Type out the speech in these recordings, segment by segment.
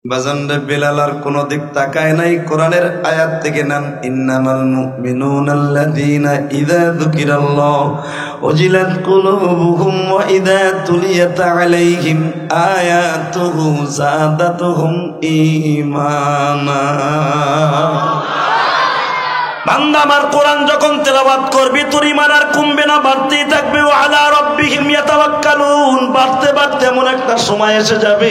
বাজানরে বেলাল আর কোন দিক তাকায় নাই, কোরআনের আয়াত থেকে নেন। ইন্নামাল মুমিনুনাল্লাযীনা ইযা যুকিরাল্লাহু ওয়াজিলাত কুলুবুহুম ওয়া ইযা তুলিয়াত আলাইহিম আয়াতুহু যাদাতুহুম ঈমানা। বান্দা আমার কোরআন যখন তেলাওয়াত করবি তোর ঈমান আর কমবে না, বাড়তেই থাকবে। ওয়া আলা রাব্বিহিম ইয়াতাওয়াক্কালুন, বাড়তে বাড়তে এমন একটা সময় এসে যাবে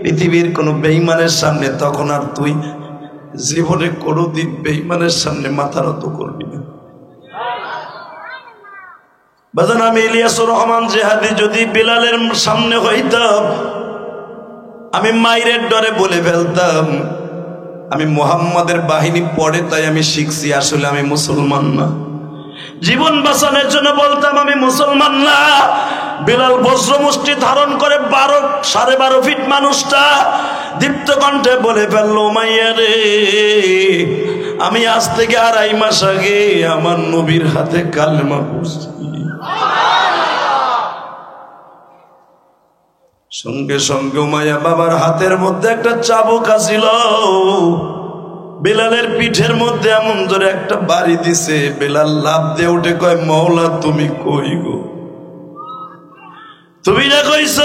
পৃথিবীর কোন বেঈমানের সামনে তখন আর তুই জীবনে কোনদিন বেঈমানের সামনে মাথা নত করবি না। বাজান আমি ইলিয়াসুর রহমান জিহাদি যদি বিলালের সামনে হইতাম, আমি মাইরের ডরে বলে ফেলতাম আমি মুহাম্মাদের বাহিনী পড়ে তাই আমি শিখছি, আসলে আমি মুসলমান না। জীবন বাঁচানোর জন্য বলতাম আমি মুসলমান না। বিলাল বজ্র মুষ্টি ধারণ করে 12.5 ফিট মানুষটা দীপ্ত কণ্ঠে বলে ফেললো, মাইয়া রে, আমি আজ থেকে 2.5 মাস আগে আমার নবীর হাতে কালেমা পড়ছি। সঙ্গে সঙ্গে উমাইয়া বাবার হাতের মধ্যে একটা চাবুক আছিল, বেলালের পিঠের মধ্যে এমন জোরে একটা বাড়ি দিছে। বেলাল লাফ দিয়ে উঠে কয়, মওলা তুমি কই গো? তুমি না কইছ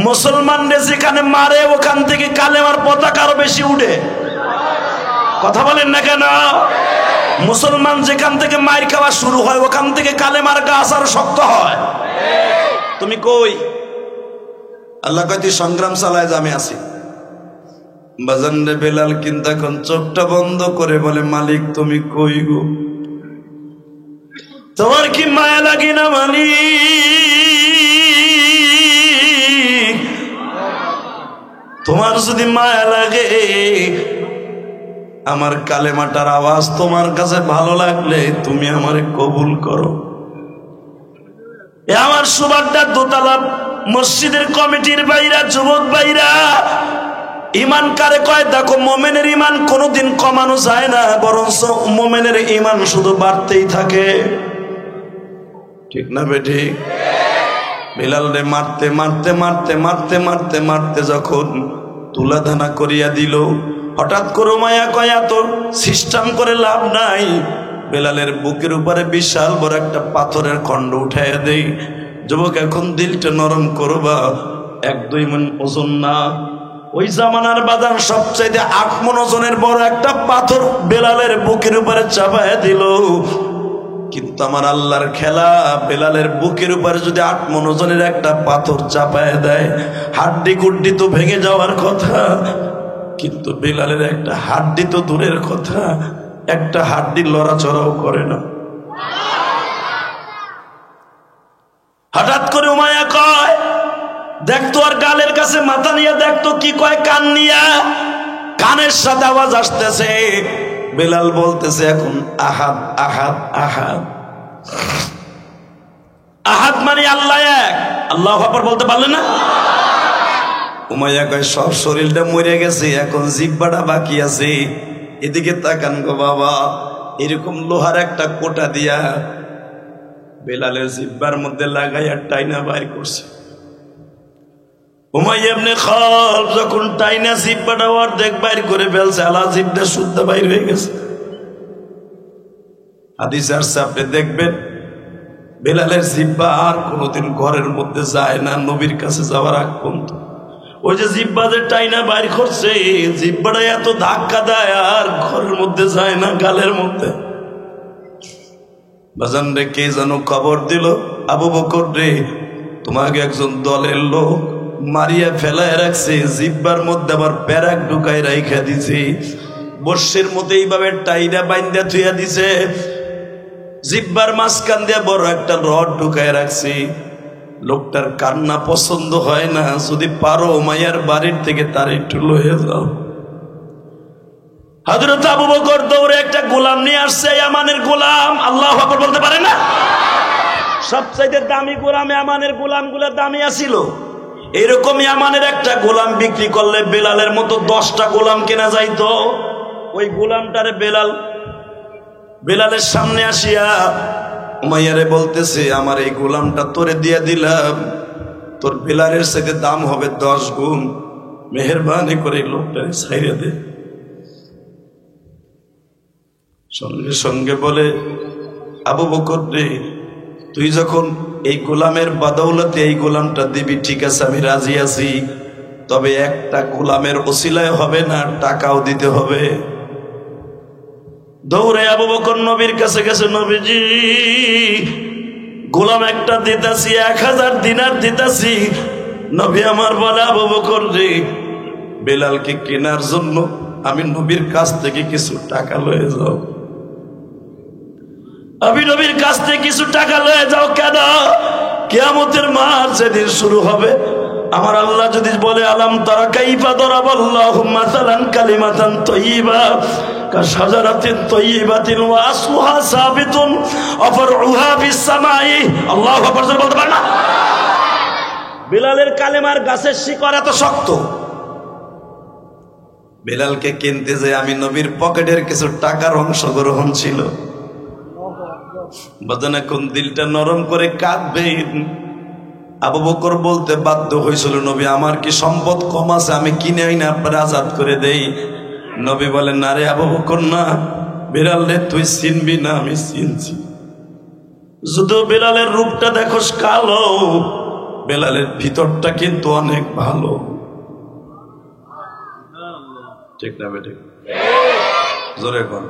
মুসলমানরা যেখানে মারে ওখান থেকে কালেমার পতাকা আরো বেশি উঠে। কথা বলেন না কেন? মুসলমান যেখান থেকে মার খাওয়া শুরু হয় ওখান থেকে কালেমার গাছ আরো শক্ত হয়। তুমি কই? আল্লাহ কয় তুই সংগ্রাম চালায় যা, আমি আছি। বাজান রে বেলাল কিন্তু এখন চোখটা বন্ধ করে বলে, মালিক তুমি কই গো? তোমার কি মায়া লাগে না মালিক? তোমার যদি মায়া লাগে, আমার কালেমাটার আওয়াজ তোমার কাছে ভালো লাগলে তুমি আমারে কবুল করো। আমার সুবাড্ডা দোতলা মসজিদের কমিটির ভাইরা, যুবক ভাইরা, ইমান কারে কয় দেখো, মোমেনের ইমান কোনোদিন কমানো যায় না, বরঞ্চ মোমেনের ইমান শুধু বাড়তেই থাকে। ঠিক না বেঠি? বিলাল রে মারতে মারতে মারতে মারতে মারতে মারতে যখন তুলাধানা করিয়া দিল, হঠাৎ করে মায়া কয়া তো সিস্টেম করে লাভ নাই। বেলালের বুকের উপরে বিশাল বড় একটা পাথরের খণ্ড উঠাইয়া দেই। যুবক এখন দিলটা নরম করবা, 1-2 মণ ওজন না, ওই জামানার বাজার সবচাইতে 8 মণ ওজনের বড় একটা পাথর বেলালের বুকের উপরে চাপাইয়া দিল। কিন্তু আমার আল্লাহর খেলা, বেলালের বুকের উপরে যদি 8 মণ ওজনের একটা পাথর চাপাইয়া দেয়, হাড্ডি গুড্ডি তো ভেঙে যাওয়ার কথা, কিন্তু বেলালের একটা হাড্ডি তো দূরের কথা, একটা হাড্ডি লড়াচড়াও করে না। হঠাৎ করে উমাইয়া কয়, দেখতো আর গালের কাছে মাথা নিয়ে দেখতো কি কয়, কান নিয়া, কানের সাথে আওয়াজ আসতেছে। বেলাল বলতেছে এখন আহাদ আহাদ আহাদ। আহাদ মানে আল্লাহ এক। আল্লাহু আকবার বলতে পারলে না? উমাইয়া কয় সব শরীরটা মরে গেছে, এখন জিহ্বাটা বাকি আছে। এদিকে তাকান গো বাবা, এরকম লোহার একটা কোটা দিয়া বেলালের জিহ্বার মধ্যে লাগাইয়া টাইনা বাইর করছে। উমাইয়া ইবনে খালদ যখন টাইনা জিহ্বাটা অর্ধেক বাইর করে ফেলছে, আলা জিহ্বা শুদ্ধ বাইর হয়ে গেছে। হাদিস আসছে, আপনি দেখবেন বেলালের জিহ্বা আর কোনোদিন ঘরের মধ্যে যায় না নবীর কাছে যাওয়ার আগ পর্যন্ত। ওই যে জিহ্বা যে টাইনা বাইর করছে, জিহ্বাটা এত ধাক্কা দেয় আর ঘরের মধ্যে যায় না, গালের মধ্যে। বাজান রে, কে যেন খবর দিল, আবু বকর রে, তোমাকে একজন দলের লোক মারিয়া ফেলায় রাখছে, জিহ্বার মধ্যে আবার প্যারাক ঢুকাই রাইখা দিছে, বর্ষের মধ্যে এইভাবে টাইনা বাইন্দা থুইয়া দিছে, জিহ্বার মাঝখান দিয়ে বড় একটা রড ঢুকায় রাখছে। লোকটার কান্না পছন্দ হয় না, যদি পারো মায়ার বাড়ির থেকে তার একটু লয়ে যাও। হযরত আবু বকর দৌড়ে একটা গোলাম নিয়ে আসছে, ইয়ামানের গোলাম। আল্লাহু আকবার বলতে পারে না? সবচাইতে দামি গোলাম, ইয়ামানের গোলামগুলো দামি আছিল। এরকম ইয়ামানের একটা গোলাম বিক্রি করলে বেলালের মতো 10টা গোলাম কেনা যাইতো। ওই গোলামটারে বেলালের সামনে আসিয়া উমাইয়ারে বলতেছে, আমার এই গোলামটা তোরে দিয়া দিলাম, তোর বেলালের সাথে দাম হবে 10 গুণ। মেহেরবানি করে লোকটা ছাইরে দে। সঙ্গে সঙ্গে বলে, আবু বকর রে, তুই যখন এই গোলামের বাদৌলতে এই গোলামটা দিবি, ঠিক আছে, আমি রাজি আছি, তবে একটা গোলামের ওসিলায় হবে না, টাকাও দিতে হবে। দৌড়ে আবু বকর নবীর কাছে গেছে, নবীজি গোলাম একটা দিতাছি, 1000 দিনার দিতাছি। নবী আমার বলে, আবু বকর রে, বেলালকে কেনার জন্য আমি নবীর কাছ থেকে কিছু টাকা লয়ে যাও। আমি নবীর কাছ থেকে কিছু টাকা লয়ে যাও কেন? কিয়ামতের মাঠ যেদিন শুরু হবে, আমার আল্লাহ যদি বলে, আলাম তারা কাইফা দরাবাল্লাহু মাসালান কালিমাতান তাইয়্যিবা কাশাজারাতিন তাইয়্যিবাতিন ওয়া আসলুহা সাবিতুন ওয়া ফারউহা ফিস সামাই। আল্লাহু আকবার বলতে পারে না? বিলালের কালেমার গাছের শিকড় এত শক্ত। বিলালকে কিনতে যে আমি নবীর পকেটের কিছু টাকার অংশগ্রহণ ছিল। বাজানে কোন দিলটা নরম করে কাঁদবে। আবু বকর বলতে বাধ্য হয়েছিল, নবী আমার কি সম্পদ কম আছে, আমি কিনে আইনা আপনার আজাদ করে দেই। নবী বলেন, না রে আবু বকর না, বিলাল রে তুই চিনবি না, আমি চিনছি। শুধু বিলালের রূপটা দেখোস কালো, বেলালের ভিতরটা কিন্তু অনেক ভালো। ঠিক না বেটে? জোরে কর।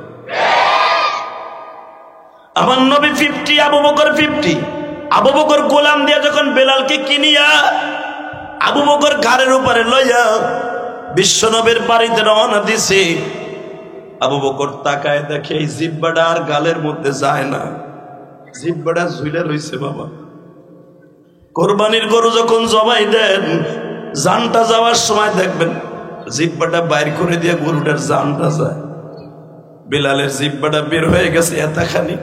আমার নবী 50, আবু বকর 50। আবু বকর গোলাম দিয়া যখন বেলালকে কিনিয়া আবু বকর ঘাড়ের উপরে লইয়া বিশ্ব নবীর বাড়িতে রওনা দিছে, আবু বকর তাকায় দেখে এই জিব্বাটা আর গালের মধ্যে যায় না, জিব্বাটা ঝুলে রইছে। বাবা, কোরবানির গরু যখন জবাই দেন, জানটা যাওয়ার সময় দেখবেন জিব্বাটা বাইর করে দিয়ে গরুটার জানটা যায়। বিলালের জিব্বাটা বের হয়ে গেছে এতখানি,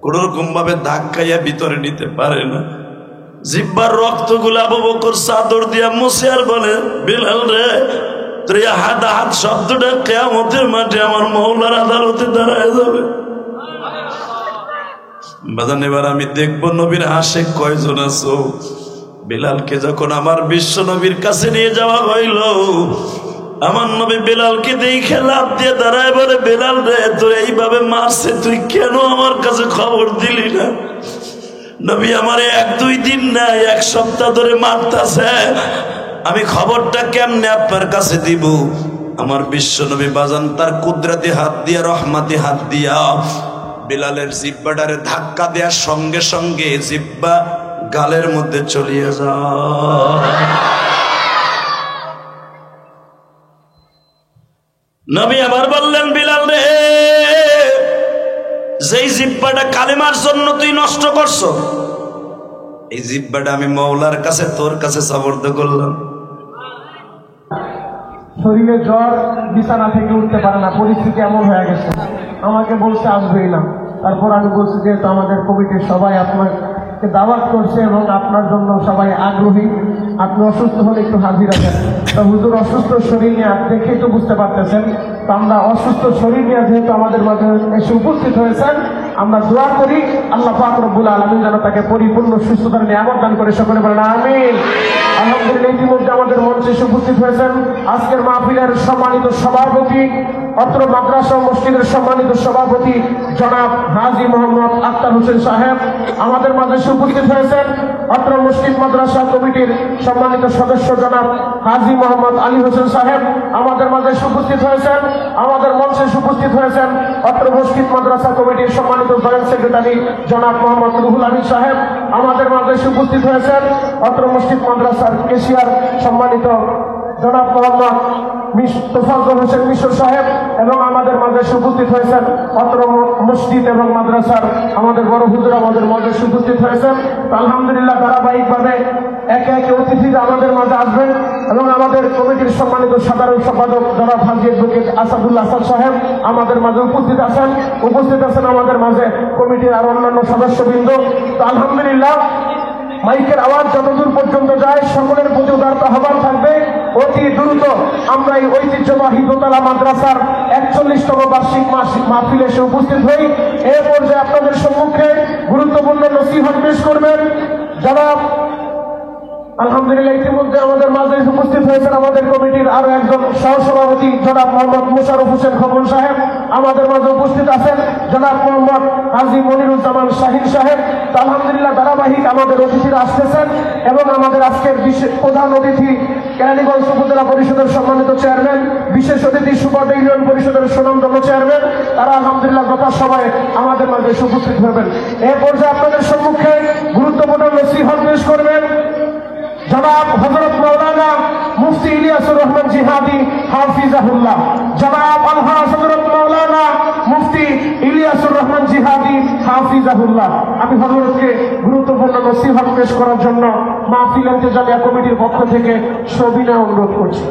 কোন রকম ভাবে ধাক্কাইয়া ভিতরে নিতে পারে না। জিব্বার রক্তগুলো আবু বকর চাদর দিয়া মুছে আর বলে, বিলাল রে, তোর হাত হাত শব্দটা কিয়ামতের মাঠে আমার মওলার আদালতে দাঁড়ায় যাবে। বাজান, এবার আমি দেখবো নবীর আশেক কয়জন আছো। বিলালকে যখন আমার বিশ্ব নবীর কাছে নিয়ে যাওয়া হইল, আমার নবী বেলালকে দেখে লাফ দিয়ে দাঁড়ায় বলে, বেলাল রে, তোর এইভাবে মারছে, তুই কেন আমার কাছে খবর দিলি না? নবী আমারে 1-2 দিন না 1 সপ্তাহ ধরে মারতাছে, আমি খবরটা কেমনে আপনার কাছে দিব? আমার বিশ্ব নবী বাজান তার কুদরতি হাত দিয়া, রহমাতি হাত দিয়া বেলালের জিব্বাটারে ধাক্কা দেওয়ার সঙ্গে সঙ্গে জিব্বা গালের মধ্যে চলিয়ে যায়। নবী আবার বললেন, বিলাল রে, যেই জিব্বাটা কালেমার জন্য তুই নষ্ট করছো, এই জিব্বাটা আমি মওলার কাছে তোর কাছে সাবর্দ করলাম। শরীরে জ্বর, বিছানা থেকে উঠতে পারে না, পরিস্থিতি এমন হয়ে গেছে। আমাকে বলছে আসবেই না, তারপর আমি বলছি যেহেতু আমাদের কমিটির সবাই আপনাকে দাওয়াত করছে এবং আপনার জন্য সবাই আগ্রহী, আপনি অসুস্থ হলে একটু হাজির আছেন। তো হুজুর অসুস্থ শরীর নিয়ে দেখেই তো বুঝতে পারতেছেন, তো আমরা অসুস্থ শরীর নিয়ে যেহেতু আমাদের মাঝে এসে উপস্থিত হয়েছেন, আমরা দোয়া করি আল্লাহ পাক রব্বুল আলামিন যেন তাকে পরিপূর্ণ সুস্থতার নিয়ামত দান করে, সকলে বলেন আমিন। আলহামদুলিল্লাহ, ইতিমধ্যে আমাদের মঞ্চে এসে উপস্থিত হয়েছেন আজকের মাহফিলের সম্মানিত সভাপতি, অত্র মাদ্রাসা মসজিদের সম্মানিত সভাপতি জনাব হাজী মোহাম্মদ আখতার হোসেন সাহেব। আমাদের মাঝে এসে উপস্থিত হয়েছেন অত্র মসজিদ মাদ্রাসা কমিটির সম্মানিত সদস্য জনাব হাজী মোহাম্মদ আলী হোসেন সাহেব। আমাদের মাঝে এসে উপস্থিত হয়েছেন, আমাদের মঞ্চে এসে উপস্থিত হয়েছেন অত্র মসজিদ মাদ্রাসা কমিটির সম্মানিত জয়েন্ট সেক্রেটারি জনাব মোহাম্মদ রুহুল আমিন সাহেব। আমাদের মাঝে এসে উপস্থিত হয়েছেন অত্র মসজিদ মাদ্রাসার কেশিয়ার সম্মানিত জনাব মোহাম্মদ তোফাজ্জল হোসেন মিশর সাহেব, এবং আমাদের মাঝে উপস্থিত হয়েছেন অত্র মসজিদ এবং মাদ্রাসার আমাদের বড় হুজুর আমাদের মাঝে উপস্থিত হয়েছেন। আলহামদুলিল্লাহ, ধারাবাহিকভাবে একে একে অতিথিরা আমাদের মাঝে আসবেন এবং আমাদের কমিটির সম্মানিত সাধারণ সম্পাদক জনাব হাজী অ্যাডভোকেট আসাদুল্লাহ আসাদ সাহেব আমাদের মাঝে উপস্থিত আছেন আমাদের মাঝে কমিটির আর অন্যান্য সদস্যবৃন্দ। তো আলহামদুলিল্লাহ, মাইকের আওয়াজ যতদূর পর্যন্ত যায় সকলের প্রতি উদারতা আহ্বান থাকবে, অতি দ্রুত আমরা এই ঐতিহ্যবাহী দোতলা মাদ্রাসার 41তম বার্ষিক মাহফিলে এসে উপস্থিত হই। এ পর্যায়ে আপনাদের সম্মুখে গুরুত্বপূর্ণ নসিহত পেশ করবেন জনাব আলহামদুলিল্লাহ ইতিমধ্যে আমাদের মাঝে উপস্থিত হয়েছেন আমাদের কমিটির আরো একজন সহসভাপতি জনাব মোহাম্মদ মুশারফ হোসেন খোকন সাহেব, আমাদের মাঝে উপস্থিত আছেন জনাব মোহাম্মদ হাজী মনিরুজ্জামান শাহিন সাহেব। তো আলহামদুলিল্লাহ ধারাবাহিক আমাদের অতিথিরা আসতেছেন এবং আমাদের আজকের প্রধান অতিথি কেরানীগঞ্জ উপজেলা পরিষদের সম্মানিত চেয়ারম্যান, বিশেষ অতিথি সুপার ইউনিয়ন পরিষদের সুনামধন্য চেয়ারম্যান, তারা আলহামদুলিল্লাহ যথাসময়ে আমাদের মাঝে উপস্থিত হবেন। এ পর্যায়ে আপনাদের সম্মুখে গুরুত্বপূর্ণ নসিহত পেশ করবেন জনাব হযরত মাওলানা মুফতি ইলিয়াসুর রহমান জিহাদি হাফিজাহুল্লাহ। জনাব আলহাজ হযরত মাওলানা মুফতি ইলিয়াসুর রহমান জিহাদি হাফিজাহুল্লাহ। আমি হযরতকে গুরুত্বপূর্ণ নসিহত পেশ করার জন্য মাহফিল ইন্তেজামিয়া কমিটির পক্ষ থেকে সবিনয় অনুরোধ করছি।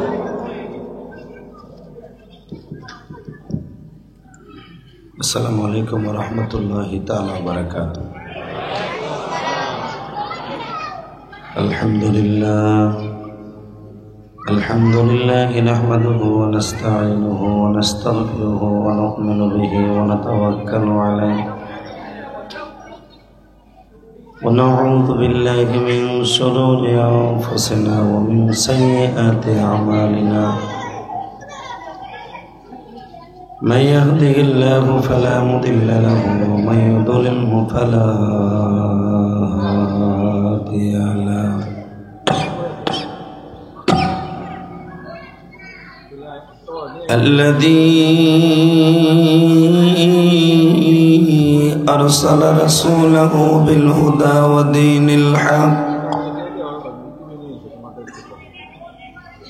আসসালামু আলাইকুম ওয়া রাহমাতুল্লাহি তাআলা ওয়া বারাকাতুহু। আলহামদুলিল্লাহ নাহমাদুহু ওয়া নাস্তাঈনুহু ওয়া নাস্তাগফিরুহু ওয়া নু'মিনু বিহি ওয়া নাতাওয়াক্কালু আলাইহি ওয়া নাউযু বিল্লাহি মিন শুরুরি আনফুসিনা ওয়া মিন সাইয়্যাতি আ'মালিনা। من يهده الله فلا مضل له ومن يضلله فلا هادي له. الذي أرسل رسوله بالهدى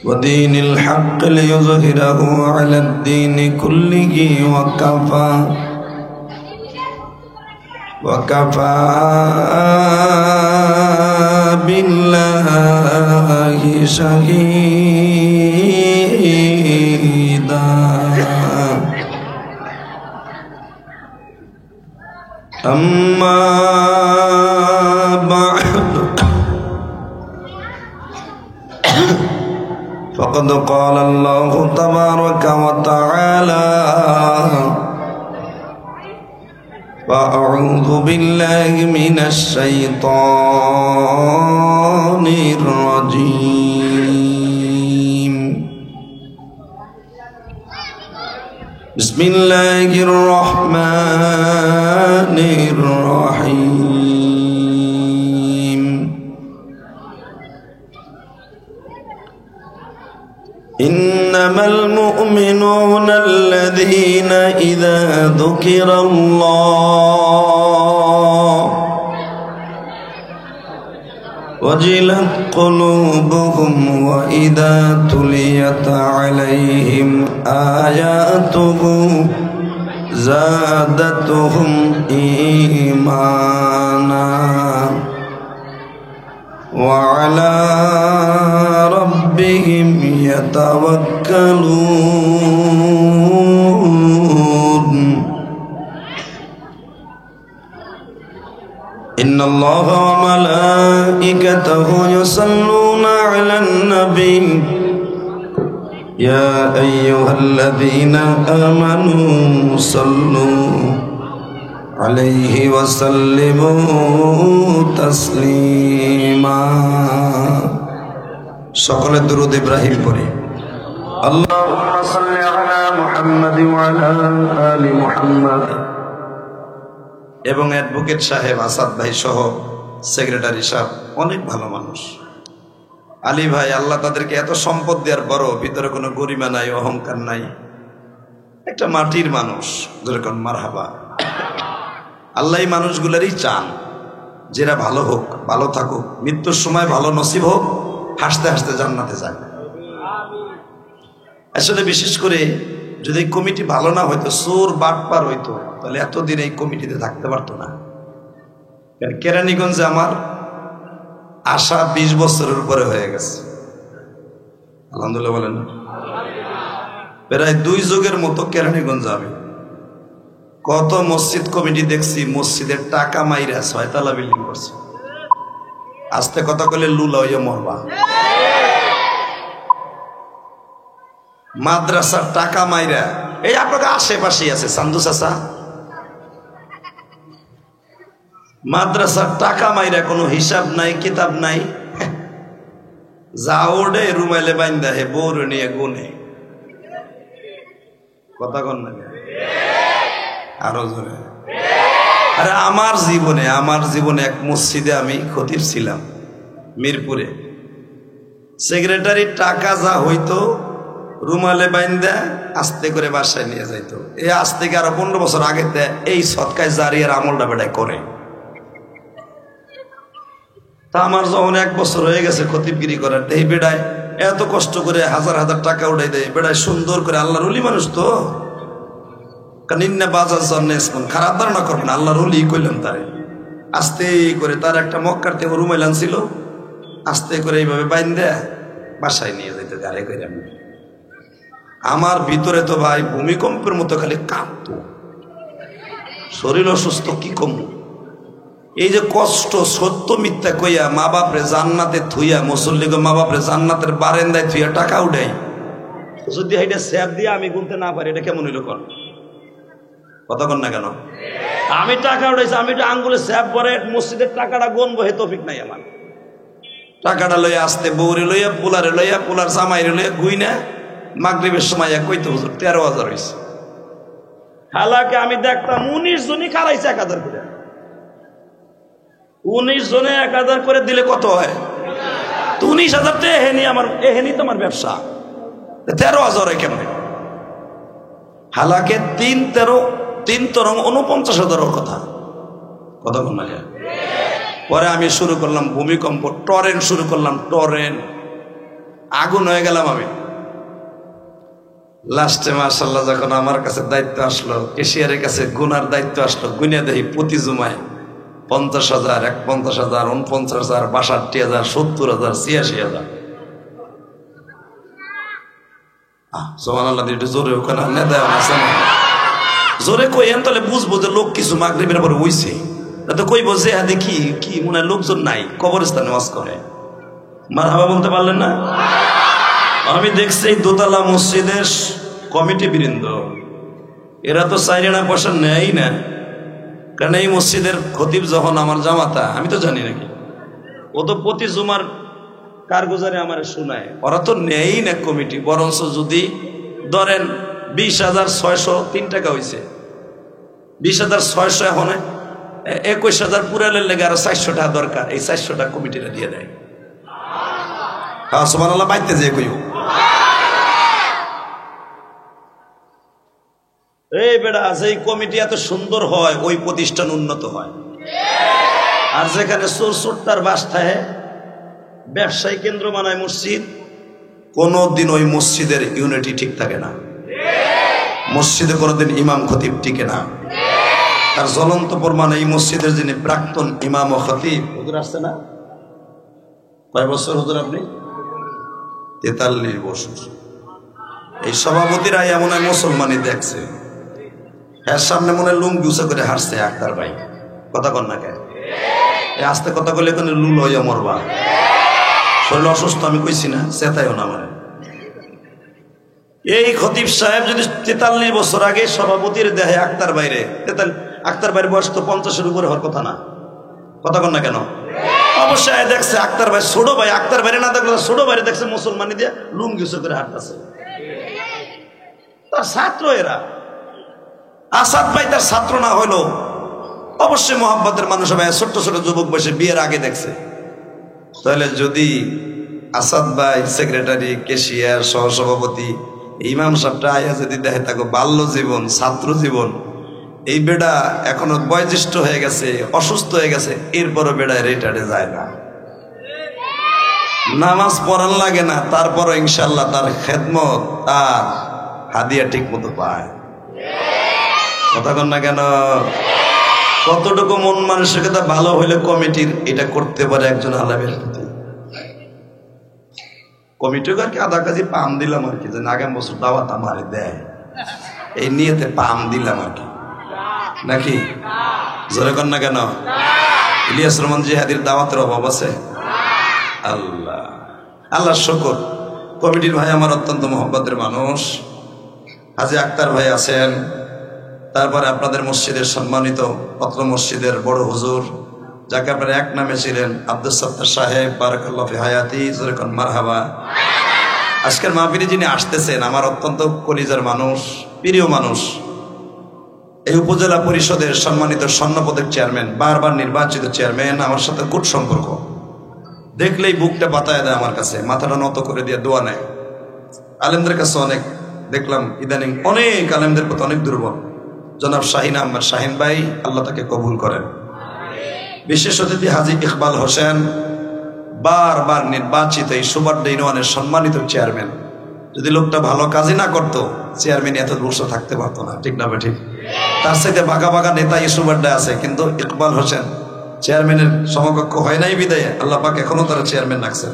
ودين الحق ليظهره على الدين كله وكفى بالله شهيدا. أما بعد فقد قال الله تبارك وتعالى: فأعوذ بالله من الشيطان الرجيم. بسم الله الرحمن الرحيم. إنما المؤمنون الذين إذا ذكر الله وجلت قلوبهم وإذا تليت عليهم آياته زادتهم إيمانا وعلى ربهم يتوكلون. إن الله وملائكته يصلون على النبي يا أيها الذين آمنوا صلوا عليه وسلموا تسليما. সকলে দুরূদ ইব্রাহিম পড়ি। আল্লাহুম্মা সাল্লি আলা মুহাম্মাদ ওয়া আলা আলি মুহাম্মাদ। এবং অ্যাডভোকেট সাহেব আসাদ ভাই সহ সেক্রেটারি সাহেব অনেক ভালো মানুষ। আলী ভাই, আল্লাহ তাদেরকে এত সম্পদ দেওয়ার পরও ভিতরে কোনো গরিমা নাই, অহংকার নাই, একটা মাটির মানুষ। যেরকম মারহাবা। আল্লাহ এই মানুষগুলারই চান যেটা ভালো হোক, ভালো থাকুক, মৃত্যুর সময় ভালো নসিব হোক, হাসতে হাসতে জান্নাতে যায়। আসলে বিশেষ করে যদি কমিটি ভালো না হইতো, চোর বাটপার হইতো, তাহলে এতদিন এই কমিটিতে থাকতে পারতো না। কেরানীগঞ্জে আমার আশা 20 বছরের উপরে হয়ে গেছে, আলহামদুলিল্লাহ বলেন। প্রায় 2 যুগের মতো কেরানীগঞ্জে আমি কত মসজিদ কমিটি দেখছি, মসজিদের টাকা মাইরা 6 তলা বিল্ডিং করছে। আস্তে কথা কইলে লুলা হইয়া মরবা। মাদ্রাসার টাকা মাইরা, এই আপনাকে আশেপাশে আছে সান্দু চাচা, মাদ্রাসার টাকা মাইরা কোনো হিসাব নাই, কিতাব নাই, যা ওডে রুমাইলে বাইন্দা হে বউরে নিয়ে গুনে। কথা কন না আরো জোরে। আরে আমার জীবনে এক মসজিদে আমি খতিব ছিলাম মিরপুরে। সেক্রেটারির টাকা যা হইতো রুমালে বাইন্দা আস্তে করে বাসায় নিয়ে যাইতো। এই আজ থেকে আরো 15 বছর আগে এই সৎকায় জারিয়ার আমলটা বেড়ায় করে। তা আমার যখন 1 বছর হয়ে গেছে খতিবগিরি করার, এই বেড়ায় এত কষ্ট করে হাজার হাজার টাকা উঠাই দেয়। বেড়ায় সুন্দর করে, আল্লাহর ওলি মানুষ তো, কানিন্না বাজার জন্য খারাপ ধারণা করবেন না, আল্লাহর ওলি কইলেন তারে। আস্তে করে তার একটা মক্কার থেকে রুমাইল আনছিল, আস্তে করে এইভাবে বাইন্দা বাসায় নিয়ে যাইতে গাড়ি করে। আমার ভিতরে তো ভাই ভূমিকম্পের মতো খালি কাঁপতো, শরীর অসুস্থ কি কম। এই যে কষ্ট, সত্য মিথ্যা কইয়া মা বাপরে জান্নাতে থুইয়া, মুসল্লিকে মা বাপরে জান্নাতের বারেন্দায় থুইয়া টাকা উঠাই, যদি এটা স্যাপ দিয়ে আমি গুনতে না পারি, এটা কেমন হইল কর? কথা কন না কেন? আমি টাকা উঠাইছি, আমি এটা আঙ্গুলে স্যাপ পরে মসজিদের টাকাটা গনবো, হে তৌফিক নাই আমার। টাকাটা লইয়া আসতে বউরে লইয়া, পোলারে লইয়া, পোলার জামাইরে লইয়া গুইনা মাগরিবের সময় কইতে হুজুর 13,000 হয়েছে। হালাকে আমি দেখতাম 19 জনই খারাইছে 1000 করে। 19 জনে 1000 করে দিলে কত হয়? 19,000 তো এহেনি তোমার ব্যবসা, 13,000 হয় কেমনে? হালাকে 3 তরং 49,000 কথা বল না। পরে আমি শুরু করলাম ভূমিকম্প, টরেন্ট শুরু করলাম, টরেন্ট আগুন হয়ে গেলাম আমি। লাস্টে মাশাআল্লাহ যখন আমার কাছে দায়িত্ব আসলো, কেশিয়ারের কাছে গুনার দায়িত্ব আসলো, গুনিয়া দেখি প্রতি জুমায় 50,000, 51,000, 49,000, 62,000, 70,000, 86,000। সুবহানাল্লাহ, একটু জোরে ওখানে না দেয় আছে না, জোরে কইেন তাহলে বুঝবো যে লোক কিছু মাগরিবের পরে হইছে। তো কইবো যে হ্যাঁ দেখি কি মনে হয় লোকজন নাই, কবরস্থানে ওয়াজ করে। মারহাবা বলতে পারলেন না? আমি দেখছি এই দোতলা মসজিদের কমিটি বৃন্দ, এরা তো চাইনা পয়সা নেয় না। কারণ এই মসজিদের খতিব যখন আমার জামাতা, আমি তো জানি নাকি, ও তো প্রতি জুমার কারগুজারে আমার শোনায়, ওরা তো নেই না কমিটি। বরঞ্চ যদি ধরেন 20,603 টাকা হয়েছে, 20,600 এখন 21,000 পুরালের লেগে আরো 400 টাকা দরকার, এই 400 টাকা কমিটিরা দিয়ে দেয়। হ্যাঁ সুবহানাল্লাহ, বাইতে যে কইও এই বেড়া, যেই কমিটি এত সুন্দর হয় ওই প্রতিষ্ঠান উন্নত হয়। আর যেখানে চোর তার বাস থাকে, ব্যবসায়ী কেন্দ্র বানায় মসজিদ, কোনদিন ওই মসজিদের ইউনিটি ঠিক থাকে না। মসজিদে কোনোদিন ইমাম খতিব টিকে না। তার জ্বলন্ত প্রমাণ এই মসজিদের যিনি প্রাক্তন ইমাম ও খতিব, হুজুর আসছে না? কয় বছর হুজুর আপনি? 43 বছর। এই সভাপতিরা এমন এক মুসলমানই দেখছে, এর সামনে মনে লুঙ্গি উঁচা করে হারছে আক্তার ভাই। কথা কন না কে? আস্তে কথা বলে কোনো লুল হইয়া মরবা, শরীর অসুস্থ আমি কইছি না, চেতাইও না আমার। এই খতিব সাহেব যদি 43 বছর আগে সভাপতির দেহে আক্তার বাইরে, আক্তার বাইরের বয়স তো 50-এর উপরে হওয়ার কথা না। কথা কন না কেন? অবশ্যই দেখছে আক্তার ভাই, ছোট ভাই, আক্তার বাইরে না দেখলে ছোট বাইরে দেখছে মুসলমানি দিয়ে লুঙ্গি উঁচু করে হাঁটতেছে, তার ছাত্র এরা। আসাদ ভাই তার ছাত্র না হইলো অবশ্যই মোহাম্মতের মানুষ হবে, ছোট্ট ছোট যুবক বসে বিয়ের আগে দেখছে। তাহলে যদি আসাদ ভাই সেক্রেটারি, কেশিয়ার, সহসভাপতি, ইমাম সাহেবটা আয়া যদি দেখে তাকে বাল্য জীবন, ছাত্র জীবন, এই বেড়া এখনো বয়োজ্যেষ্ঠ হয়ে গেছে, অসুস্থ হয়ে গেছে, এরপরও বেড়ায় রিটার্ডে যায় না, নামাজ পড়ান লাগে না, তারপরও ইনশাল্লাহ তার খেদমত আর হাদিয়া ঠিক মতো পায়। কথা কন না কেন? কতটুকু মন মানসিকতা ভালো হইলে কমিটির এটা করতে পারে একজন আলেমের প্রতি। কমিটিকে আর কি আধা কেজি পাম দিলাম আর কি, যে আগামী বছর দাওয়াত আমারে দেয়, এই নিয়েতে পাম দিলাম আর কি, নাকি? জোরে কন না কেন? ইলিয়াস রহমান জিহাদির দাওয়াতের অভাব আছে? আল্লাহ আল্লাহ শুকর, কমিটির ভাই আমার অত্যন্ত মহব্বতের মানুষ, হাজী আক্তার ভাই আছেন, তারপরে আপনাদের মসজিদের সম্মানিত অত্র মসজিদের বড় হুজুর যাকে আপনারা এক নামে ছিলেন, আব্দুল সত্তার সাহেব, বারাকাল্লাহু ফি হায়াতি, যেরকম মারহাবা। আজকের মাহফিলে যিনি আসতেছেন আমার অত্যন্ত কলিজার মানুষ, প্রিয় মানুষ, এই উপজেলা পরিষদের সম্মানিত স্বর্ণপদক চেয়ারম্যান, বারবার নির্বাচিত চেয়ারম্যান, আমার সাথে গুড সম্পর্ক। দেখলেই বুকটা বাতায় দেয় আমার কাছে, মাথাটা নত করে দিয়ে দোয়া নেয়। আলেমদের কাছে অনেক দেখলাম ইদানিং অনেক আলেমদের প্রতি অনেক দুর্বল। জনাব শাহিন আহমদ শাহিন ভাই, আল্লাহ তাকে কবুল করেন। বিশেষ অতিথি হাজী ইকবাল হোসেন, বারবার নির্বাচিত এই সুবাড্ডা ইউনিয়নের সম্মানিত চেয়ারম্যান। যদি লোকটা ভালো কাজই না করতো, চেয়ারম্যান এত বছর থাকতে পারতো না, ঠিক না ঠিক? তার সাথে বাঘা বাঘা নেতা এই সুবাড্ডা আছে, কিন্তু ইকবাল হোসেন চেয়ারম্যানের সমকক্ষ হয় নাই বিদায় আল্লাহ পাক এখনো তারা চেয়ারম্যান রাখছেন।